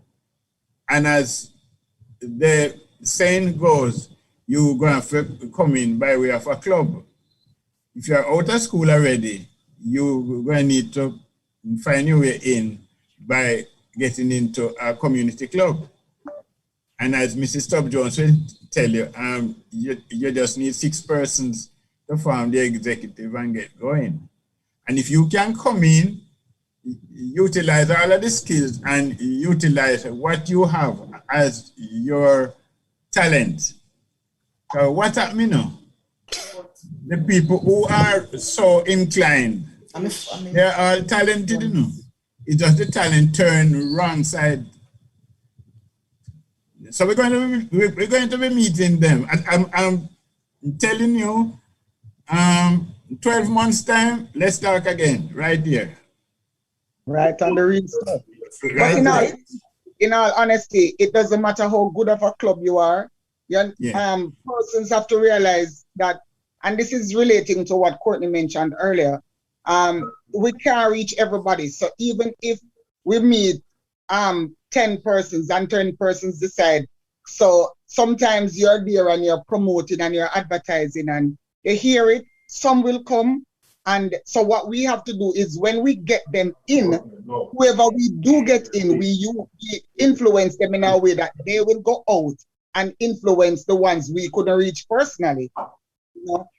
And as the saying goes, you're going to have to come in by way of a club. If you're out of school already, you're going to need to find your way in by getting into a community club. And as Mrs. Stubb-Jones will tell you, you just need 6 persons to form the executive and get going. And if you can come in, utilize all of the skills and utilize what you have as your talent. So what happened now? The people who are so inclined, they're all talented, It's just the talent turned wrong side. So we're going to be meeting them. I'm telling you, 12 months time, let's talk again, right here. Right on the real stuff. Right. But in all honesty, it doesn't matter how good of a club you are. Persons have to realize that, and this is relating to what Courtney mentioned earlier, we can't reach everybody. So even if we meet 10 persons and 10 persons decide, so sometimes you're there and you're promoting and you're advertising and you hear it, some will come. And so what we have to do is when we get them in, whoever we do get in, we influence them in a way that they will go out and influence the ones we couldn't reach personally.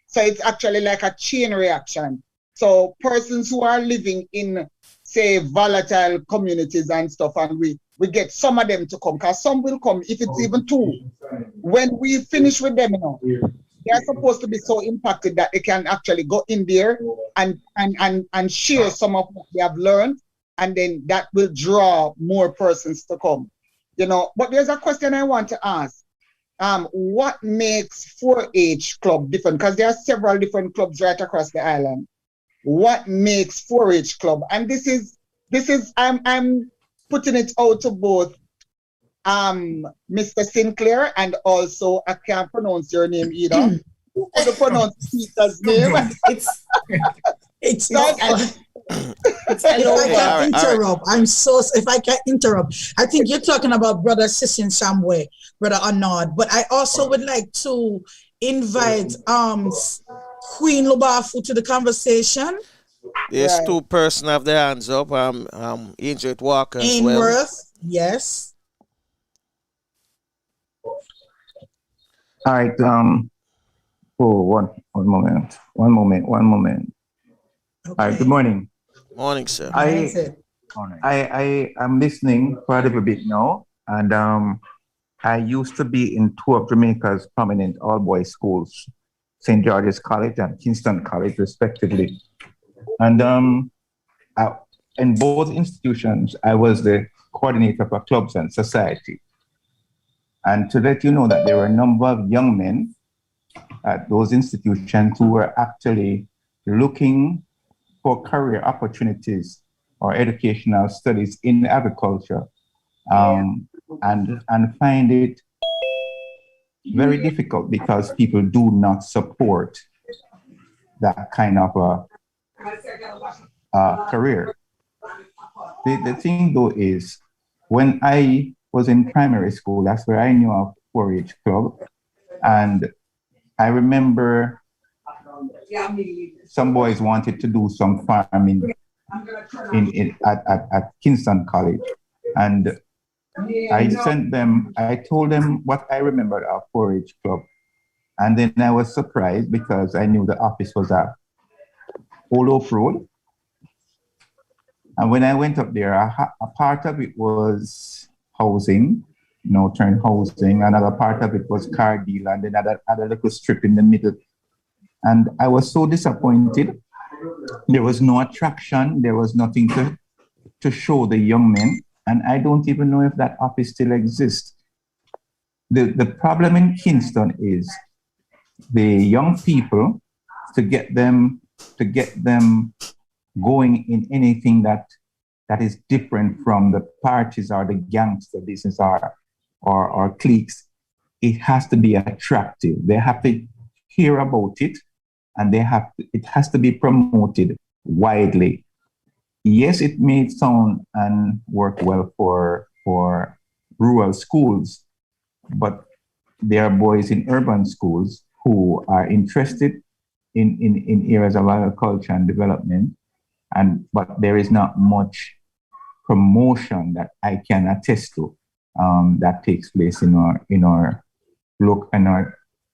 So it's actually like a chain reaction. So persons who are living in, say, volatile communities and stuff, and we get some of them to come, because some will come, if it's even 2. When we finish with them, they're supposed to be so impacted that they can actually go in there and share some of what they have learned, and then that will draw more persons to come. But there's a question I want to ask. What makes 4-H club different? Because there are several different clubs right across the island. What makes 4-H club? And this is I'm putting it out to both Mr. Sinclair and also I can't pronounce your name either. You could pronounce Peter's name. It's not. If I can interrupt, if I can interrupt, I think you're talking about Brother Sissin somewhere, Brother Arnold. But I also would like to invite Queen Lubafu to the conversation. There's 2 persons have their hands up. Injured Walker as well. Ainworth, yes. All right. One moment. Okay. All right. Good morning. Morning, sir. I am listening for a little bit now, and I used to be in 2 of Jamaica's prominent all-boys schools, St. George's College and Kingston College, respectively. And in both institutions, I was the coordinator for clubs and society. And to let you know that there were a number of young men at those institutions who were actually looking for career opportunities or educational studies in agriculture, and find it very difficult because people do not support that kind of a career. The thing though is, when I was in primary school, that's where I knew of 4-H club, and I remember some boys wanted to do some farming at Kingston College, and I told them what I remembered of 4-H club. And then I was surprised because I knew the office was at Old Oak Road. And when I went up there, a part of it was housing, turned housing. Another part of it was car deal, and then other little strip in the middle. And I was so disappointed. There was no attraction. There was nothing to show the young men. And I don't even know if that office still exists. The problem in Kingston is the young people, to get them going in anything that is different from the parties or the gangster business or cliques. It has to be attractive. They have to hear about it, and it has to be promoted widely. Yes, it may sound and work well for rural schools, but there are boys in urban schools who are interested in areas of agriculture and development, but there is not much promotion that I can attest to that takes place in our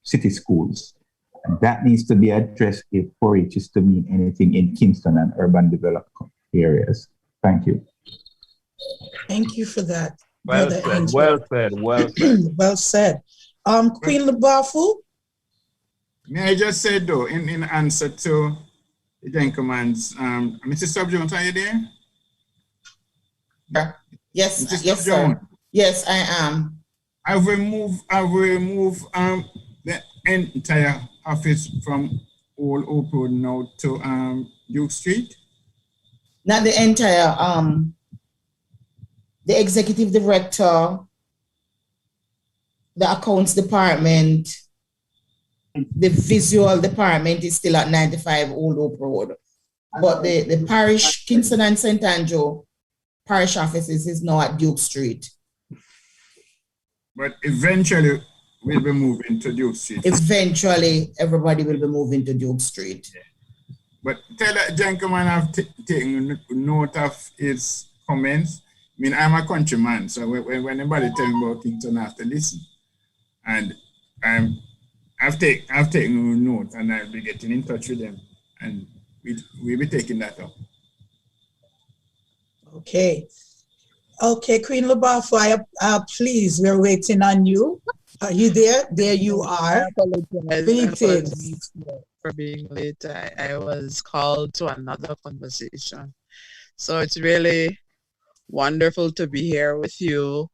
city schools. That needs to be addressed if 4-H is to mean anything in Kingston and urban developed areas. Thank you. Thank you for that. Well said, well said, well said. Well said. Queen Labafu? May I just say though, in answer to the gentleman's, Mr. Stubb-Jones, are you there? Yeah. Yes, Mr. yes, sir. Yes, I am. I've removed the entire office from Old Oak Road now to Duke Street. Not the entire, the executive director, the accounts department, the visual department is still at 95 Old Oak Road. But the parish, Kingston and St. Andrew parish offices is now at Duke Street. But eventually we'll be moving to Duke Street. Eventually everybody will be moving to Duke Street. Yeah. But tell that gentleman I've taken note of his comments. I mean, I'm a countryman, so when anybody tell me about Kingston, I have to listen. And I've taken note, and I'll be getting in touch with them, and we'll be taking that up. Okay. Okay, Queen Labafu, please, we're waiting on you. Are you there? There you are. I apologize for being late. I was called to another conversation. So it's really wonderful to be here with you.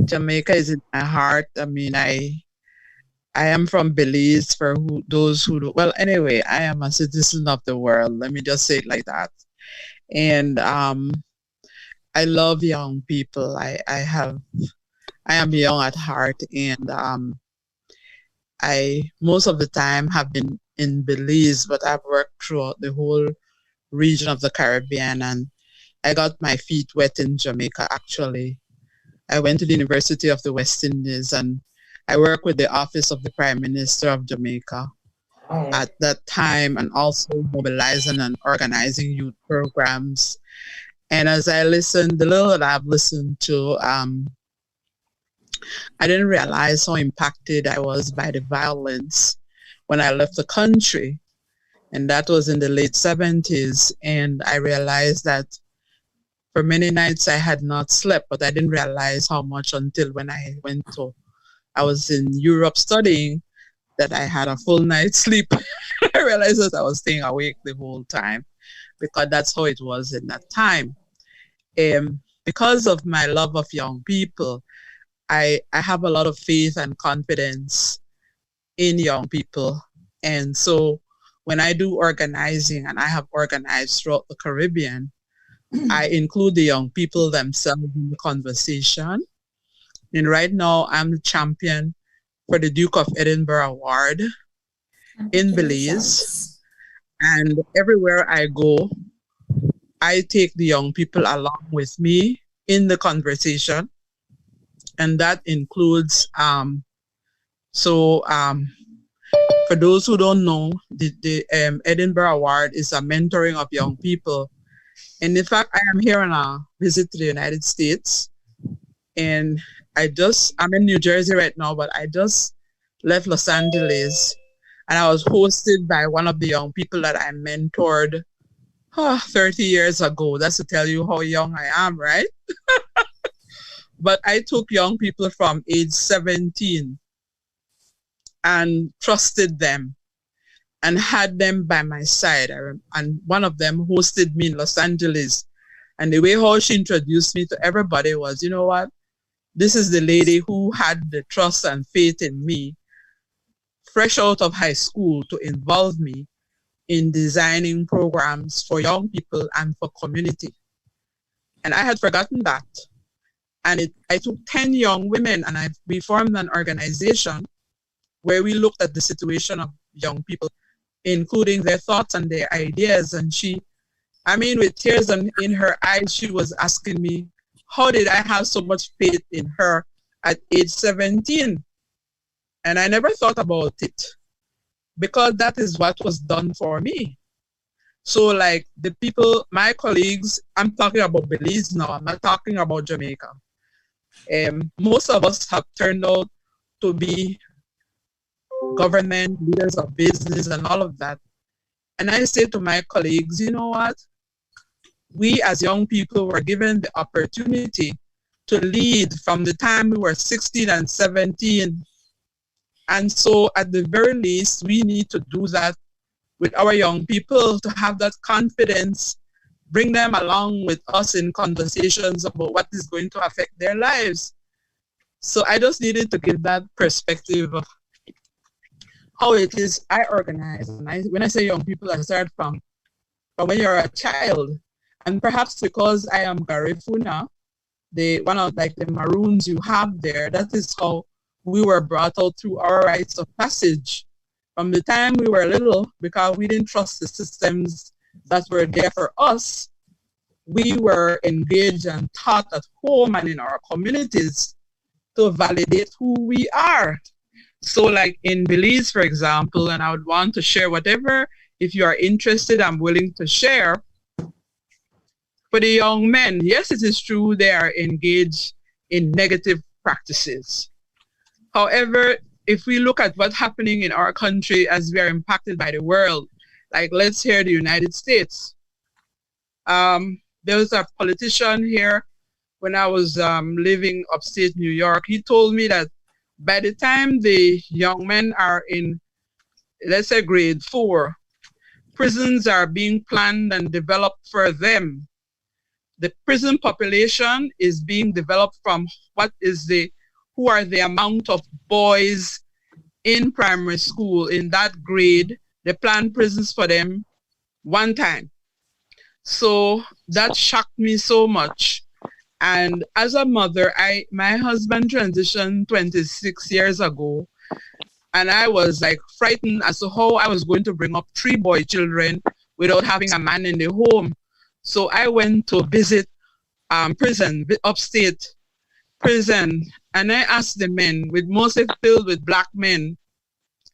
Jamaica is in my heart. I mean, I am from Belize, for those who do. Well, anyway, I am a citizen of the world. Let me just say it like that. And I love young people. I am young at heart, and I most of the time have been in Belize, but I've worked throughout the whole region of the Caribbean, and I got my feet wet in Jamaica, actually. I went to the University of the West Indies, and I worked with the Office of the Prime Minister of Jamaica at that time, and also mobilizing and organizing youth programs. And as I listened, the little that I've listened to, I didn't realize how impacted I was by the violence when I left the country. And that was in the late 70s. And I realized that for many nights I had not slept, but I didn't realize how much until when I was in Europe studying, that I had a full night's sleep. I realized that I was staying awake the whole time, because that's how it was in that time. Because of my love of young people, I have a lot of faith and confidence in young people. And so when I do organizing, and I have organized throughout the Caribbean, I include the young people themselves in the conversation. And right now I'm the champion for the Duke of Edinburgh Award in Belize. And everywhere I go, I take the young people along with me in the conversation. And that includes, for those who don't know, the Edinburgh Award is a mentoring of young people And in fact, I am here on a visit to the United States. And I'm in New Jersey right now, but I just left Los Angeles. And I was hosted by one of the young people that I mentored 30 years ago. That's to tell you how young I am, right? But I took young people from age 17 and trusted them and had them by my side. And one of them hosted me in Los Angeles. And the way how she introduced me to everybody was, you know what? This is the lady who had the trust and faith in me, fresh out of high school, to involve me in designing programs for young people and for community. And I had forgotten that. And I took 10 young women and we formed an organization where we looked at the situation of young people, including their thoughts and their ideas. And with tears in her eyes, she was asking me, how did I have so much faith in her at age 17? And I never thought about it, because that is what was done for me. So like the people, my colleagues, I'm talking about Belize now, I'm not talking about Jamaica. Most of us have turned out to be government, leaders of business and all of that. And I say to my colleagues, you know what? We as young people were given the opportunity to lead from the time we were 16 and 17. And so at the very least, we need to do that with our young people, to have that confidence, bring them along with us in conversations about what is going to affect their lives. So I just needed to give that perspective of how it is I organize. And when I say young people, I start from when you're a child. And perhaps because I am Garifuna, one of like the Maroons you have there, that is how we were brought out through our rites of passage. From the time we were little, because we didn't trust the systems that were there for us, we were engaged and taught at home and in our communities to validate who we are. So like in Belize, for example, and I would want to share whatever, if you are interested, I'm willing to share. For the young men, yes, it is true they are engaged in negative practices. However, if we look at what's happening in our country as we are impacted by the world, like let's hear the United States. There was a politician here when I was living upstate New York. He told me that by the time the young men are in, let's say, grade 4, prisons are being planned and developed for them. The prison population is being developed from who are the amount of boys in primary school in that grade. They plan prisons for them one time. So that shocked me so much. And as a mother, my husband transitioned 26 years ago, and I was like frightened as to how I was going to bring up 3 boy children without having a man in the home. So I went to visit prison, upstate prison, and I asked the men, mostly filled with black men.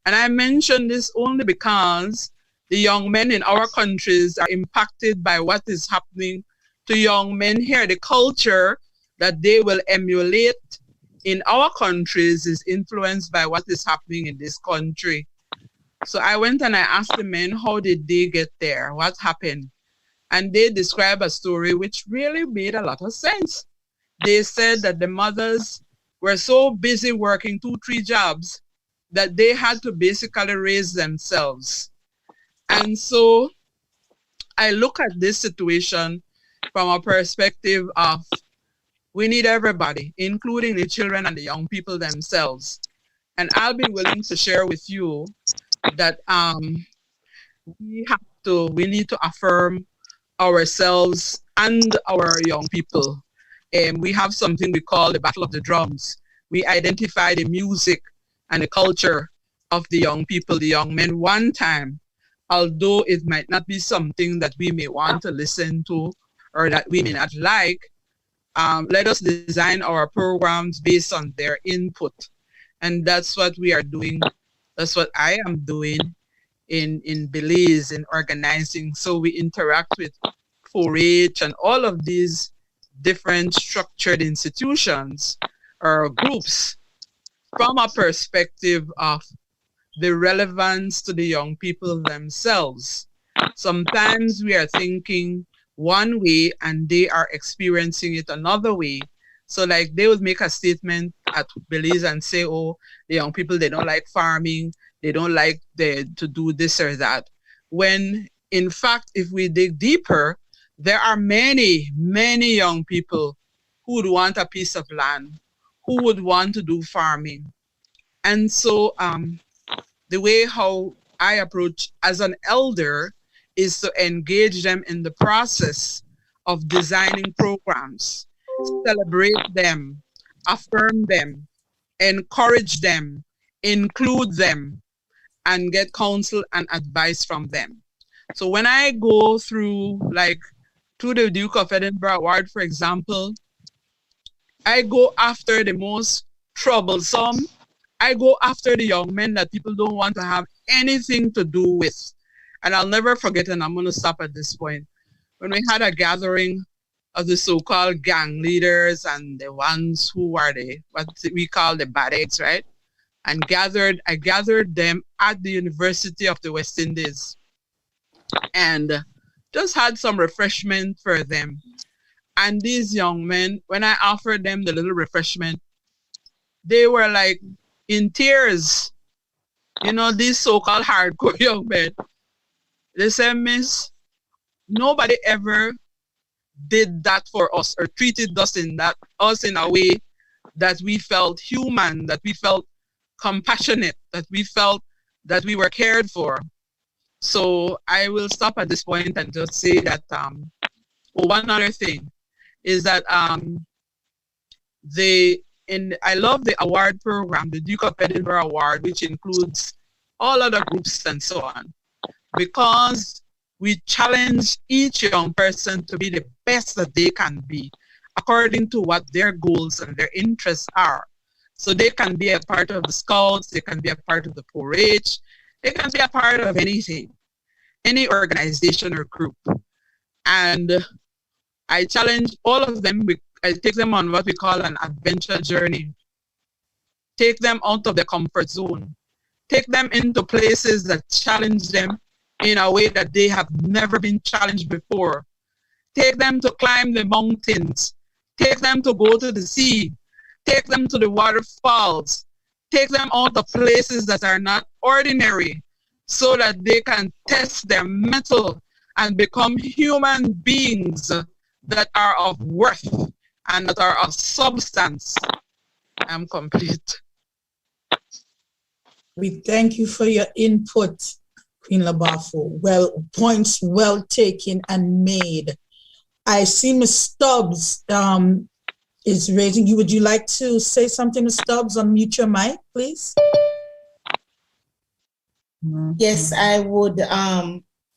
And I mention this only because the young men in our countries are impacted by what is happening to young men here. The culture that they will emulate in our countries is influenced by what is happening in this country. So I went and I asked the men, how did they get there? What happened? And they described a story which really made a lot of sense. They said that the mothers were so busy working 2-3 jobs that they had to basically raise themselves. And so I look at this situation from a perspective of we need everybody, including the children and the young people themselves. And I'll be willing to share with you that we need to affirm ourselves and our young people. We have something we call the Battle of the Drums. We identify the music and the culture of the young people, the young men, one time, although it might not be something that we may want to listen to or that we may not like. Let us design our programs based on their input. And that's what we are doing. That's what I am doing in Belize, in organizing. So we interact with 4-H and all of these different structured institutions or groups from a perspective of the relevance to the young people themselves. Sometimes we are thinking one way and they are experiencing it another way. So like they would make a statement at Belize and say, oh, the young people, they don't like farming, they don't like to do this or that. When in fact, if we dig deeper, there are many, many young people who would want a piece of land, who would want to do farming. And so the way how I approach as an elder is to engage them in the process of designing programs, celebrate them, affirm them, encourage them, include them, and get counsel and advice from them. So when I go through the Duke of Edinburgh Award, for example, I go after the most troublesome. I go after the young men that people don't want to have anything to do with. And I'll never forget, and I'm going to stop at this point, when we had a gathering of the so-called gang leaders and the ones who are what we call the bad eggs, right? And I gathered them at the University of the West Indies and just had some refreshment for them. And these young men, when I offered them the little refreshment, they were like in tears. You know, these so-called hardcore young men. They said, Miss, nobody ever did that for us or treated us in a way that we felt human, that we felt compassionate, that we felt that we were cared for. So I will stop at this point and just say that one other thing is that I love the award program, the Duke of Edinburgh Award, which includes all other groups and so on, because we challenge each young person to be the best that they can be according to what their goals and their interests are. So they can be a part of the Scouts, they can be a part of the 4-H, they can be a part of anything, any organization or group. And I challenge all of them. I take them on what we call an adventure journey. Take them out of their comfort zone. Take them into places that challenge them in a way that they have never been challenged before. Take them to climb the mountains. Take them to go to the sea. Take them to the waterfalls. Take them out of places that are not ordinary so that they can test their mettle and become human beings that are of worth and that are of substance. I'm complete. We thank you for your input, Queen Labafo. Points well taken and made. I see Ms. Stubbs is raising you. Would you like to say something, Ms. Stubbs? Unmute your mic, please. Yes, I would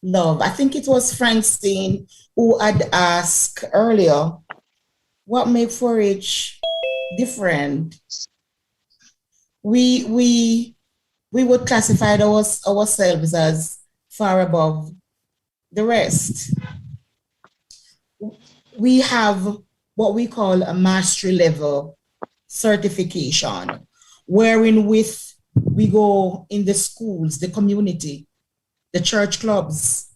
love. I think it was Francine who had asked earlier, what makes 4-H different? We would classify ourselves as far above the rest. We have what we call a mastery level certification, wherein we go in the schools, the community, the church clubs.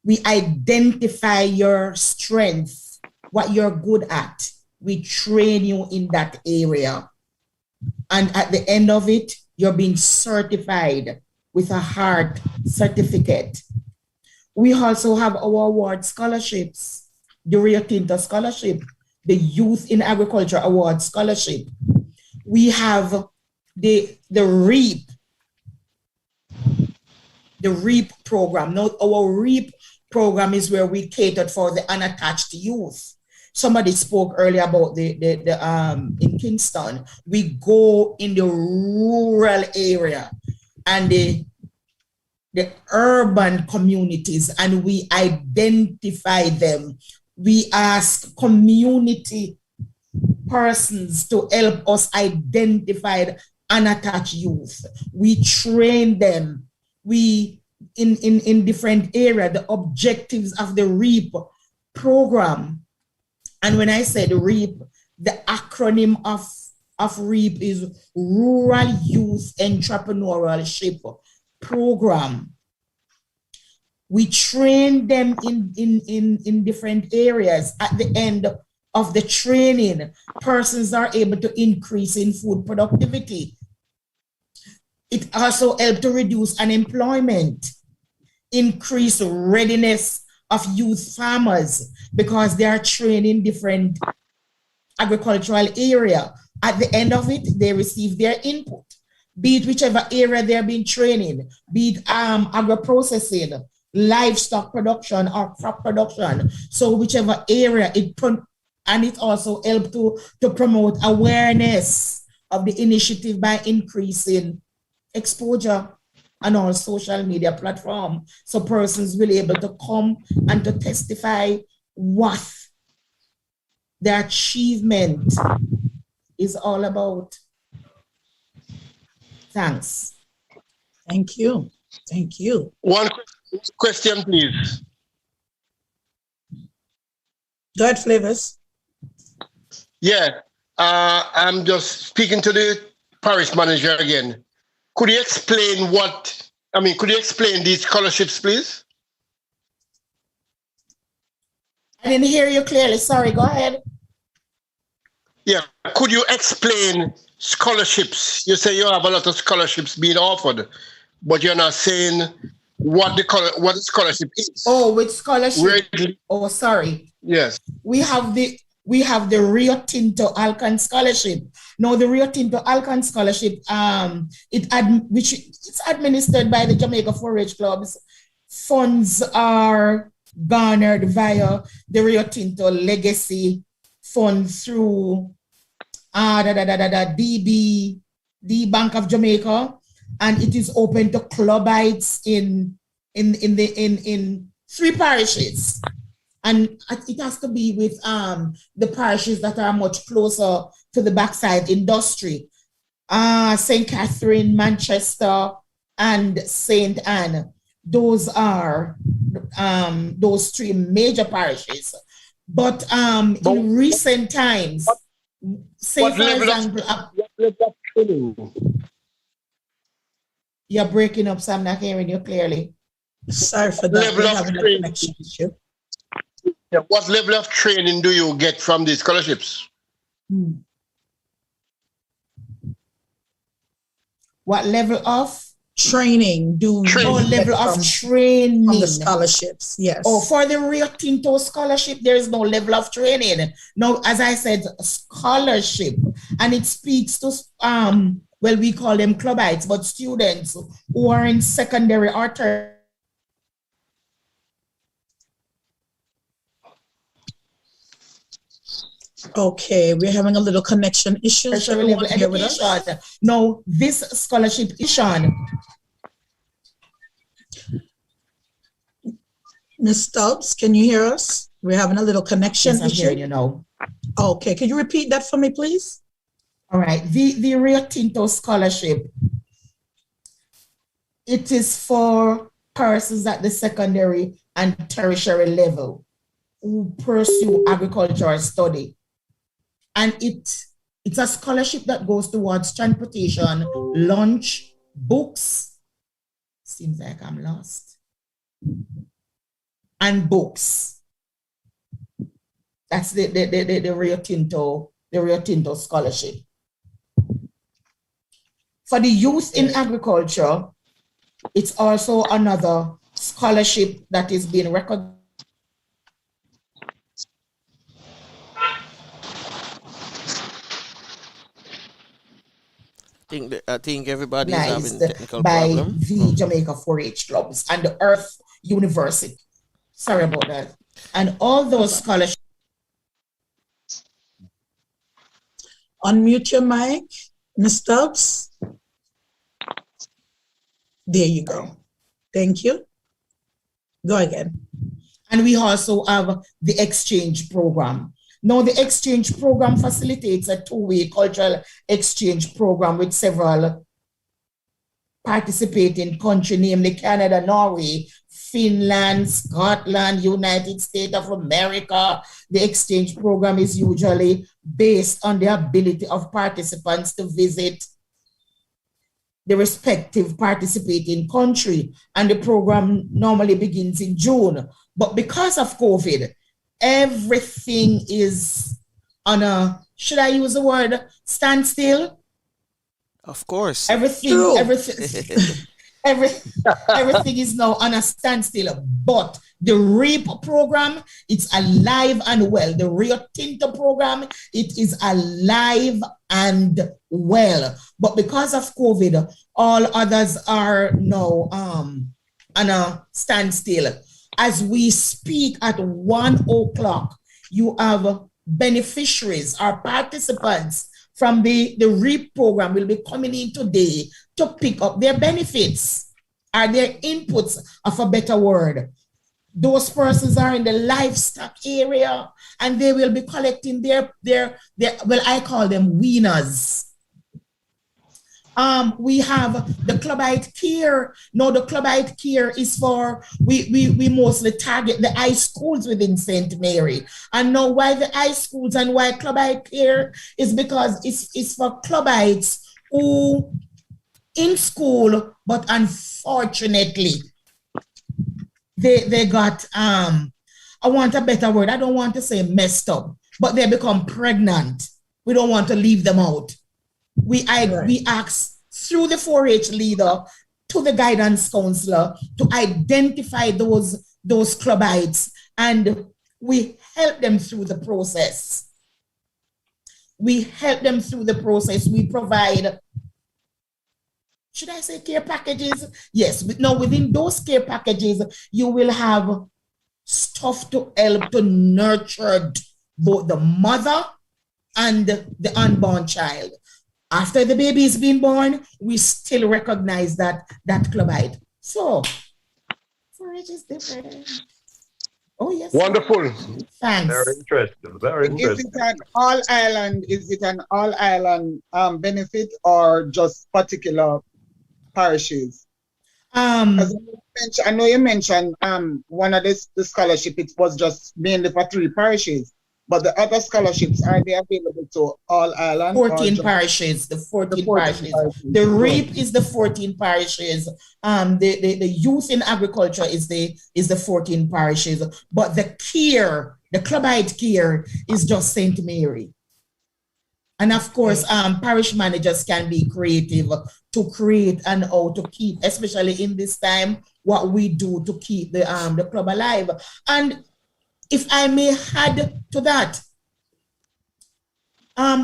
We identify your strength, what you're good at. We train you in that area. And at the end of it, you're being certified with a heart certificate. We also have our award scholarships, the Rio Tinto Scholarship, the Youth in Agriculture Award Scholarship. We have the REAP program. Now, our REAP program is where we catered for the unattached youth. Somebody spoke earlier about the in Kingston. We go in the rural area and the urban communities and we identify them. We ask community persons to help us identify unattached youth. We train them. We in different areas, the objectives of the REAP program. And when I said REAP, the acronym of REAP is Rural Youth Entrepreneurship Program. We train them in different areas. At the end of the training, persons are able to increase in food productivity. It also helps to reduce unemployment, increase readiness of youth farmers because they are trained in different agricultural area. At the end of it, they receive their input, be it whichever area they're being trained in, be it agro-processing, livestock production, or crop production. So whichever area and it also helps to promote awareness of the initiative by increasing exposure on our social media platform, so persons will be able to come and to testify what their achievement is all about. Thanks. Thank you. Thank you. One question, please. Go ahead, Flavors. Yeah, I'm just speaking to the parish manager again. Could you explain could you explain these scholarships, please? I didn't hear you clearly. Sorry, go ahead. Yeah, could you explain scholarships? You say you have a lot of scholarships being offered, but you're not saying what the scholarship is. Oh, which scholarship? Oh, sorry. Yes. We have the Rio Tinto Alcan Scholarship. Now, the Rio Tinto Alcan Scholarship, it's administered by the Jamaica 4-H clubs. Funds are garnered via the Rio Tinto Legacy Fund through the Bank of Jamaica, and it is open to clubites in 3 parishes. And it has to be with the parishes that are much closer to the backside industry. St. Catherine, Manchester, and St. Anne. Those are those 3 major parishes. But in recent times, say for example, you're breaking up, so I'm not hearing you clearly. Sorry for that. What level of training do you get from these scholarships? What level of training level of training from the scholarships? Yes. Oh, for the Rio Tinto scholarship, there is no level of training. No, as I said, scholarship, and it speaks to we call them clubites, but students who are in secondary or tertiary. Okay, we're having a little connection issue. No, this scholarship is on. Ms. Stubbs, can you hear us? We're having a little connection issue. I'm hearing you now. Okay, could you repeat that for me, please? All right, the Rio Tinto scholarship, it is for persons at the secondary and tertiary level who pursue agricultural study. And it's a scholarship that goes towards transportation, lunch, books. Seems like I'm lost. And books. That's the Rio Tinto scholarship. For the youth in agriculture, it's also another scholarship that is being recognized. I think everybody is having technical by problem. The Jamaica 4-H clubs and the Earth University. Sorry about that. And all those scholarships. Unmute your mic, Ms. Stubbs. There you go. Thank you. Go again. And we also have the exchange program. Now, the exchange program facilitates a 2-way cultural exchange program with several participating country, namely Canada, Norway, Finland, Scotland, United States of America. The exchange program is usually based on the ability of participants to visit the respective participating country. And the program normally begins in June. But because of COVID, everything is on a, should I use the word standstill? Of course. Everything is now on a standstill. But the REAP program, it's alive and well. The Rio Tinto program, it is alive and well. But because of COVID, all others are now on a standstill. As we speak at 1 o'clock, you have beneficiaries or participants from the REAP program will be coming in today to pick up their benefits or their inputs, of a better word. Those persons are in the livestock area and they will be collecting their well, I call them wieners. We have the Clubite Care. No, the Clubite Care is for, we mostly target the high schools within St. Mary. And now why the high schools and why Clubite Care is because it's for Clubites who in school, but unfortunately, they got, I want a better word. I don't want to say messed up, but they become pregnant. We don't want to leave them out. We ask through the 4-H leader to the guidance counselor to identify those clubites, and we help them through the process. We provide, should I say care packages? Yes, but now within those care packages, you will have stuff to help to nurture both the mother and the unborn child. After the baby is being born, we still recognize that clubite. So, 4-H is different. Oh, yes. Wonderful. Thanks. Very interesting. Very interesting. Is it an all island benefit or just particular parishes? I know you mentioned one of the scholarship, it was just mainly for 3 parishes. But the other scholarships, are they available to all island? 14 parishes, the 14 parishes. The REAP is the 14 parishes. The youth in agriculture is the 14 parishes. But the care, the Clubite Care is just St. Mary. And of course, parish managers can be creative to create and how to keep, especially in this time, what we do to keep the club alive. And if I may add to that,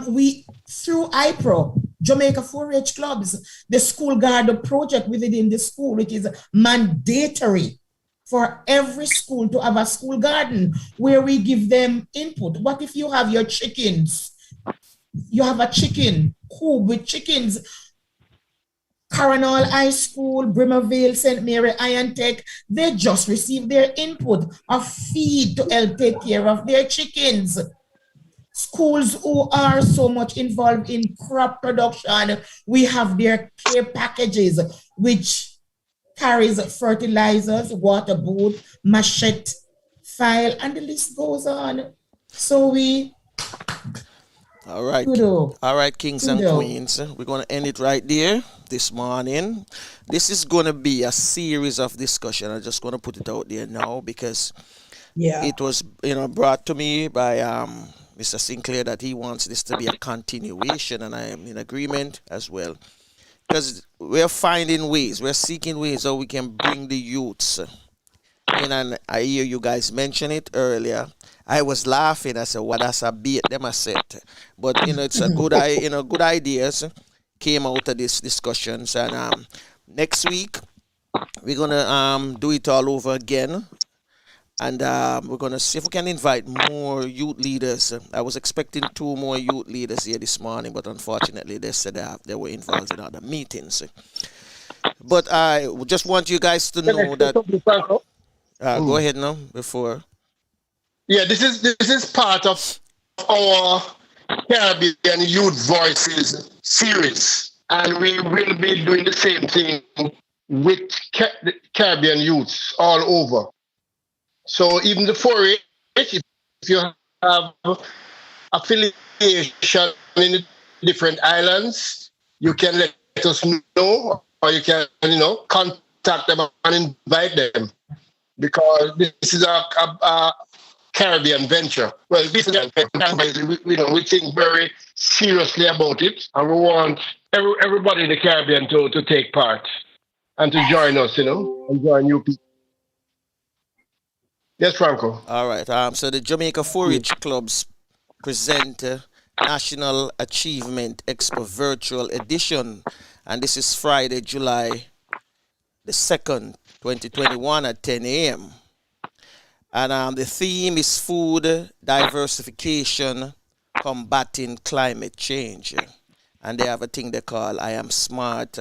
we, through IPRO, Jamaica 4-H clubs, the school garden project within the school, it is mandatory for every school to have a school garden where we give them input. What if you have your chickens? You have a chicken coop with chickens. Coronal High School, Brimmerville, St. Mary, Iron Tech, they just receive their input of feed to help take care of their chickens. Schools who are so much involved in crop production, we have their care packages, which carries fertilizers, water boot, machete, file, and the list goes on. So we... All right. Kings and queens. We're going to end it right there this morning. This is going to be a series of discussion. I'm just going to put it out there now because it was brought to me by Mr. Sinclair that he wants this to be a continuation, and I am in agreement as well. Because we're finding ways, we're seeking ways how we can bring the youths in, and I hear you guys mention it earlier. I was laughing. I said, "What that's a bait them I said." But it's a good good ideas came out of these discussions. And next week we're gonna do it all over again, and we're gonna see if we can invite more youth leaders. I was expecting 2 more youth leaders here this morning, but unfortunately they said they were involved in other meetings. But I just want you guys to know that. Go ahead now before. Yeah, this is part of our Caribbean Youth Voices series. And we will be doing the same thing with Caribbean youths all over. So even the 4-H, if you have affiliation in the different islands, you can let us know, or you can, contact them and invite them, because this is a Caribbean venture. Well, this is we think very seriously about it, and we want everybody in the Caribbean to take part and to join us, and join new people. Yes, Franco. All right. So the Jamaica 4-H clubs present National Achievement Expo Virtual Edition, and this is Friday, July the 2nd, 2021 at 10 a.m. And the theme is food diversification, combating climate change. And they have a thing they call I Am Smart,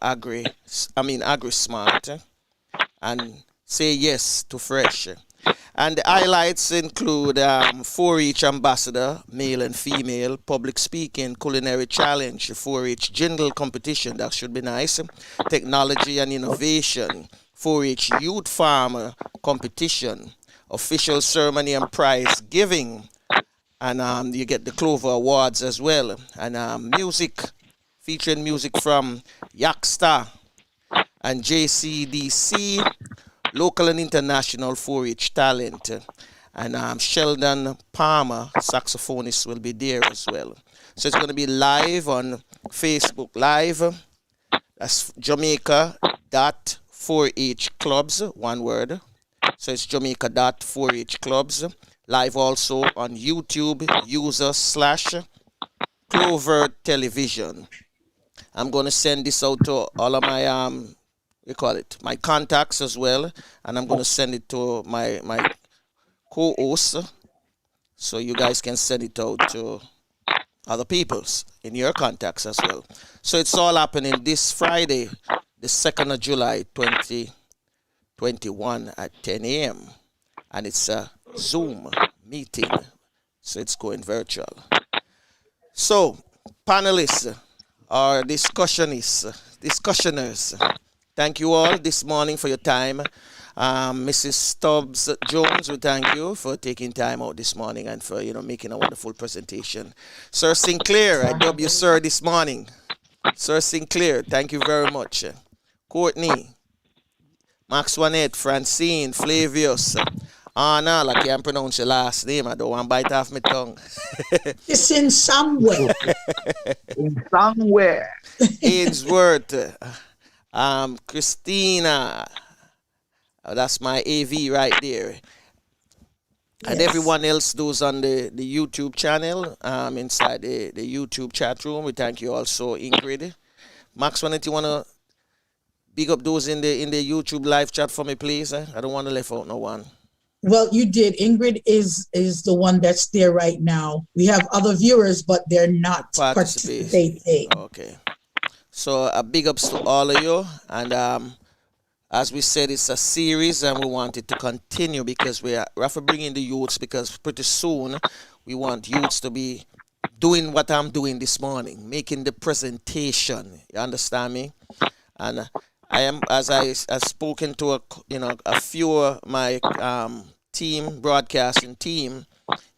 Agri-Smart, and say yes to fresh. And the highlights include 4-H ambassador, male and female, public speaking, culinary challenge, 4-H jingle competition, that should be nice, technology and innovation, 4-H youth farmer competition, official ceremony and prize giving, and you get the Clover Awards as well, and music, featuring music from Yakstar and JCDC, local and international 4-H talent, and Sheldon Palmer, saxophonist, will be there as well. So it's going to be live on Facebook Live. That's Jamaica.4H Clubs, one word. So it's Jamaica.4H Clubs. Live also on YouTube, user/Clover Television. I'm going to send this out to all of my my contacts as well, and I'm going to send it to my co-hosts, so you guys can send it out to other people's in your contacts as well. So it's all happening this Friday, the 2nd of July 2021 at 10 a.m. and it's a Zoom meeting, so it's going virtual. So panelists or discussioners, thank you all this morning for your time. Mrs. Stubbs-Jones, we thank you for taking time out this morning and for making a wonderful presentation. Sir Sinclair, I dub you sir this morning. Sir Sinclair, thank you very much. Courtney, Maxwanette, Francine, Flavius, Anna, I can't pronounce your last name. I don't want to bite off my tongue. It's in somewhere. In somewhere. Ainsworth, Christina, that's my AV right there. And Yes. everyone else, those on the YouTube channel, inside the YouTube chat room, we thank you also, Ingrid. Max, why don't you want to big up those in the YouTube live chat for me, please? I don't want to leave out no one. Well, you did. Ingrid is the one that's there right now. We have other viewers, but they're not participating. Okay. So a big ups to all of you. And as we said, it's a series and we want it to continue because we have to bring in the youths, because pretty soon we want youths to be doing what I'm doing this morning, making the presentation. You understand me? And I am, as I spoken to a few of my broadcasting team,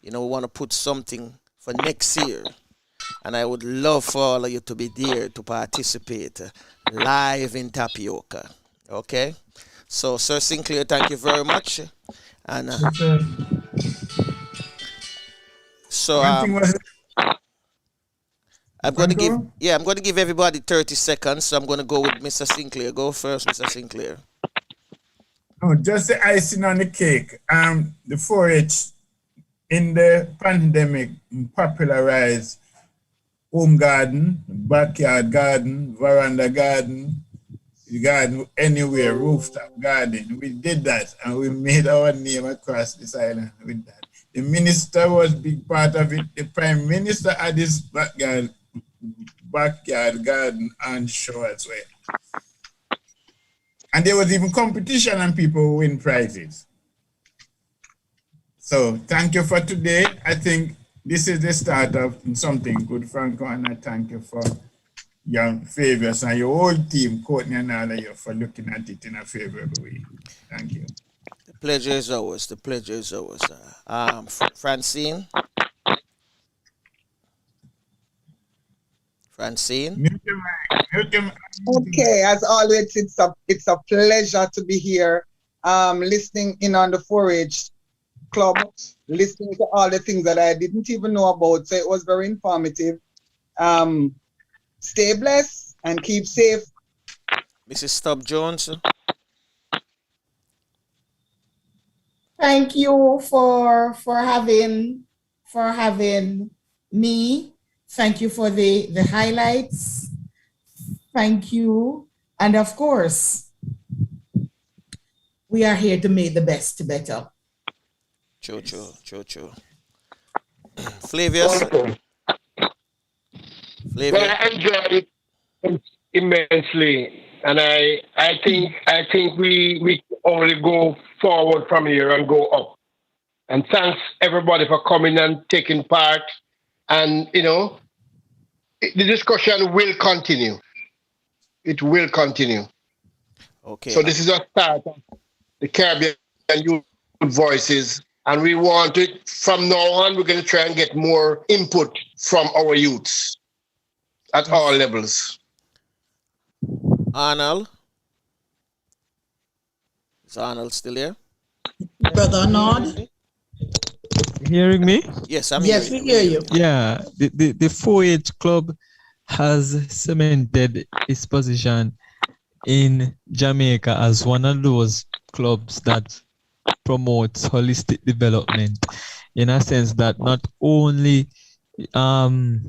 we want to put something for next year. And I would love for all of you to be there to participate live in Tapioca. Okay? So, Sir Sinclair, thank you very much. And so I'm going to give everybody 30 seconds. So I'm going to go with Mr. Sinclair. Go first, Mr. Sinclair. Oh, just the icing on the cake. The 4-H in the pandemic popularized home garden, backyard garden, veranda garden, garden anywhere, rooftop garden. We did that and we made our name across this island with that. The minister was a big part of it. The prime minister had his backyard garden and show as well. And there was even competition and people win prizes. So thank you for today. I think this is the start of something good, Franco, and I thank you for young Fabius and your whole team, Courtney and all of you, for looking at it in a favorable way. Thank you. The pleasure is ours. The pleasure is ours. Francine? Francine? Okay, as always, it's a pleasure to be here, listening in on the 4-H club, listening to all the things that I didn't even know about. So it was very informative. Stay blessed and keep safe. Mrs. Stubb-Jones? Thank you for having me. Thank you for the highlights. Thank you. And of course, we are here to make the best better. True. Flavius? Okay. Well, I enjoyed it immensely, and I think we only go forward from here and go up. And thanks everybody for coming and taking part. And the discussion will continue. It will continue. Okay. So this is a start of the Caribbean Youth Voices, and we want it from now on. We're going to try and get more input from our youths at all levels. Arnold? Is Arnold still here? Brother Arnold? Hearing me? Yes, I'm Yes, we hear you. Yeah, the 4-H club has cemented its position in Jamaica as one of those clubs that promotes holistic development, in a sense that not only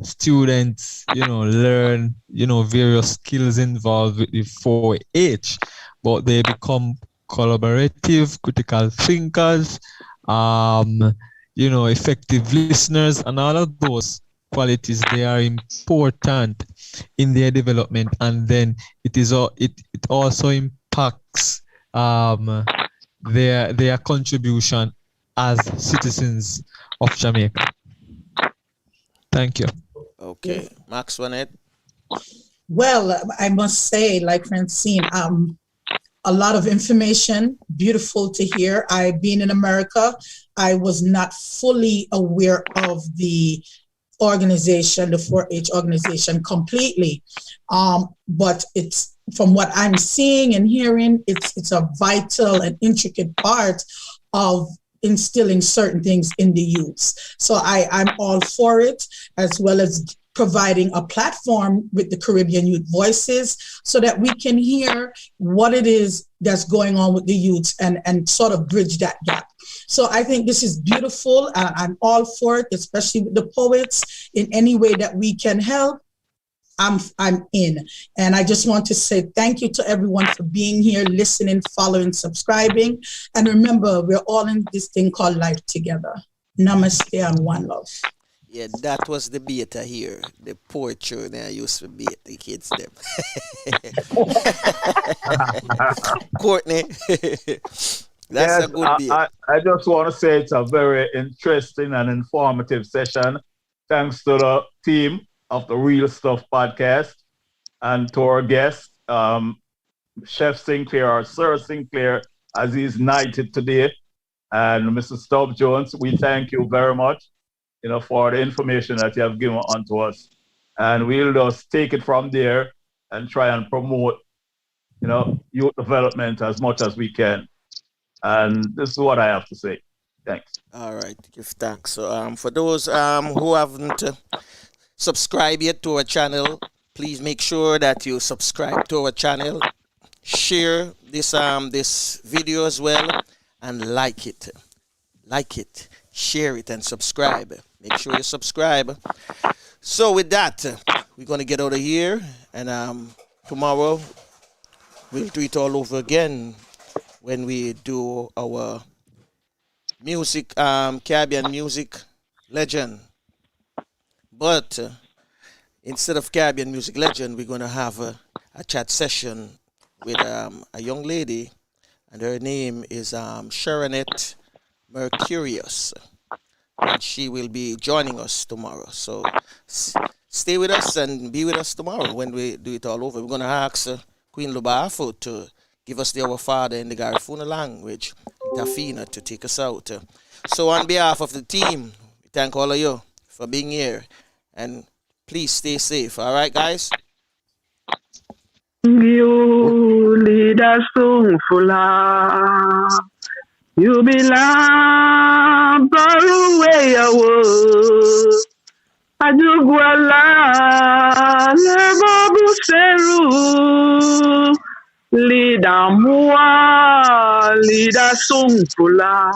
students learn various skills involved with the 4-H, but they become collaborative, critical thinkers, effective listeners, and all of those qualities, they are important in their development. And then it also impacts their contribution as citizens of Jamaica. Thank you. Okay. Max Wanet? Well, I must say, like Francine, a lot of information, beautiful to hear. I've been in America. I was not fully aware of the organization, the 4-H organization completely. But it's, from what I'm seeing and hearing, it's a vital and intricate part of instilling certain things in the youths. So I'm all for it, as well as providing a platform with the Caribbean Youth Voices so that we can hear what it is that's going on with the youths and sort of bridge that gap. So I think this is beautiful. I'm all for it, especially with the poets. In any way that we can help, I'm in. And I just want to say thank you to everyone for being here, listening, following, subscribing. And remember, we're all in this thing called life together. Namaste and one love. Yeah, that was the beta here. The poetry that I used to beat the kids them. Courtney. That's a good beat. I just want to say it's a very interesting and informative session. Thanks to the team of the Real Stuff podcast and to our guest, Chef Sinclair, or Sir Sinclair, as he's knighted today, and Mr. Stubb-Jones. We thank you very much, for the information that you have given unto us. And we'll just take it from there and try and promote, youth development as much as we can. And this is what I have to say. Thanks. All right. Give thanks. So, for those who haven't subscribed yet to our channel, please make sure that you subscribe to our channel, share this video as well, and like it, share it, and subscribe. Make sure you subscribe. So with that, we're gonna get out of here, and tomorrow we'll do it all over again when we do our music, Caribbean music legend. But instead of Caribbean music legend, we're gonna have a chat session with a young lady, and her name is Sharonette Mercurius, and she will be joining us tomorrow. So stay with us and be with us tomorrow when we do it all over. We're going to ask Queen Lubafo to give us the Our Father in the Garifuna language, Tafina, to take us out. So on behalf of the team, we thank all of you for being here. And please stay safe. All right, guys? You lead us to Fula. You belong far away away. Ajugwala Lebabu Seru. Lida Mua, Lida Sungfula.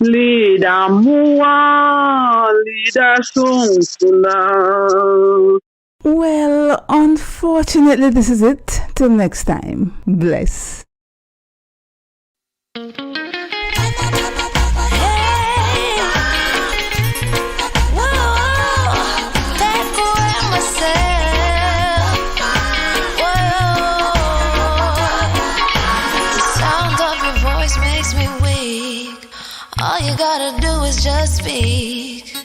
Lida Mua, Lida Sungfula. Well, unfortunately, this is it. Till next time. Bless. All you gotta do is just speak.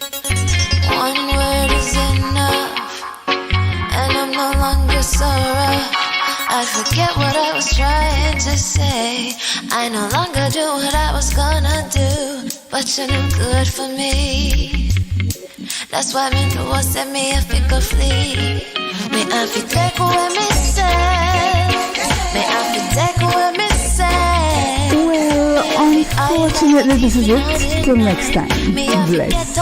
One word is enough, and I'm no longer so rough. I forget what I was trying to say. I no longer do what I was gonna do, but you're no good for me. That's why me know what set me if it could flee. Me I fi take away me say. Me I fi take away me say. Well, unfortunately, this is it. Till next time. Bless.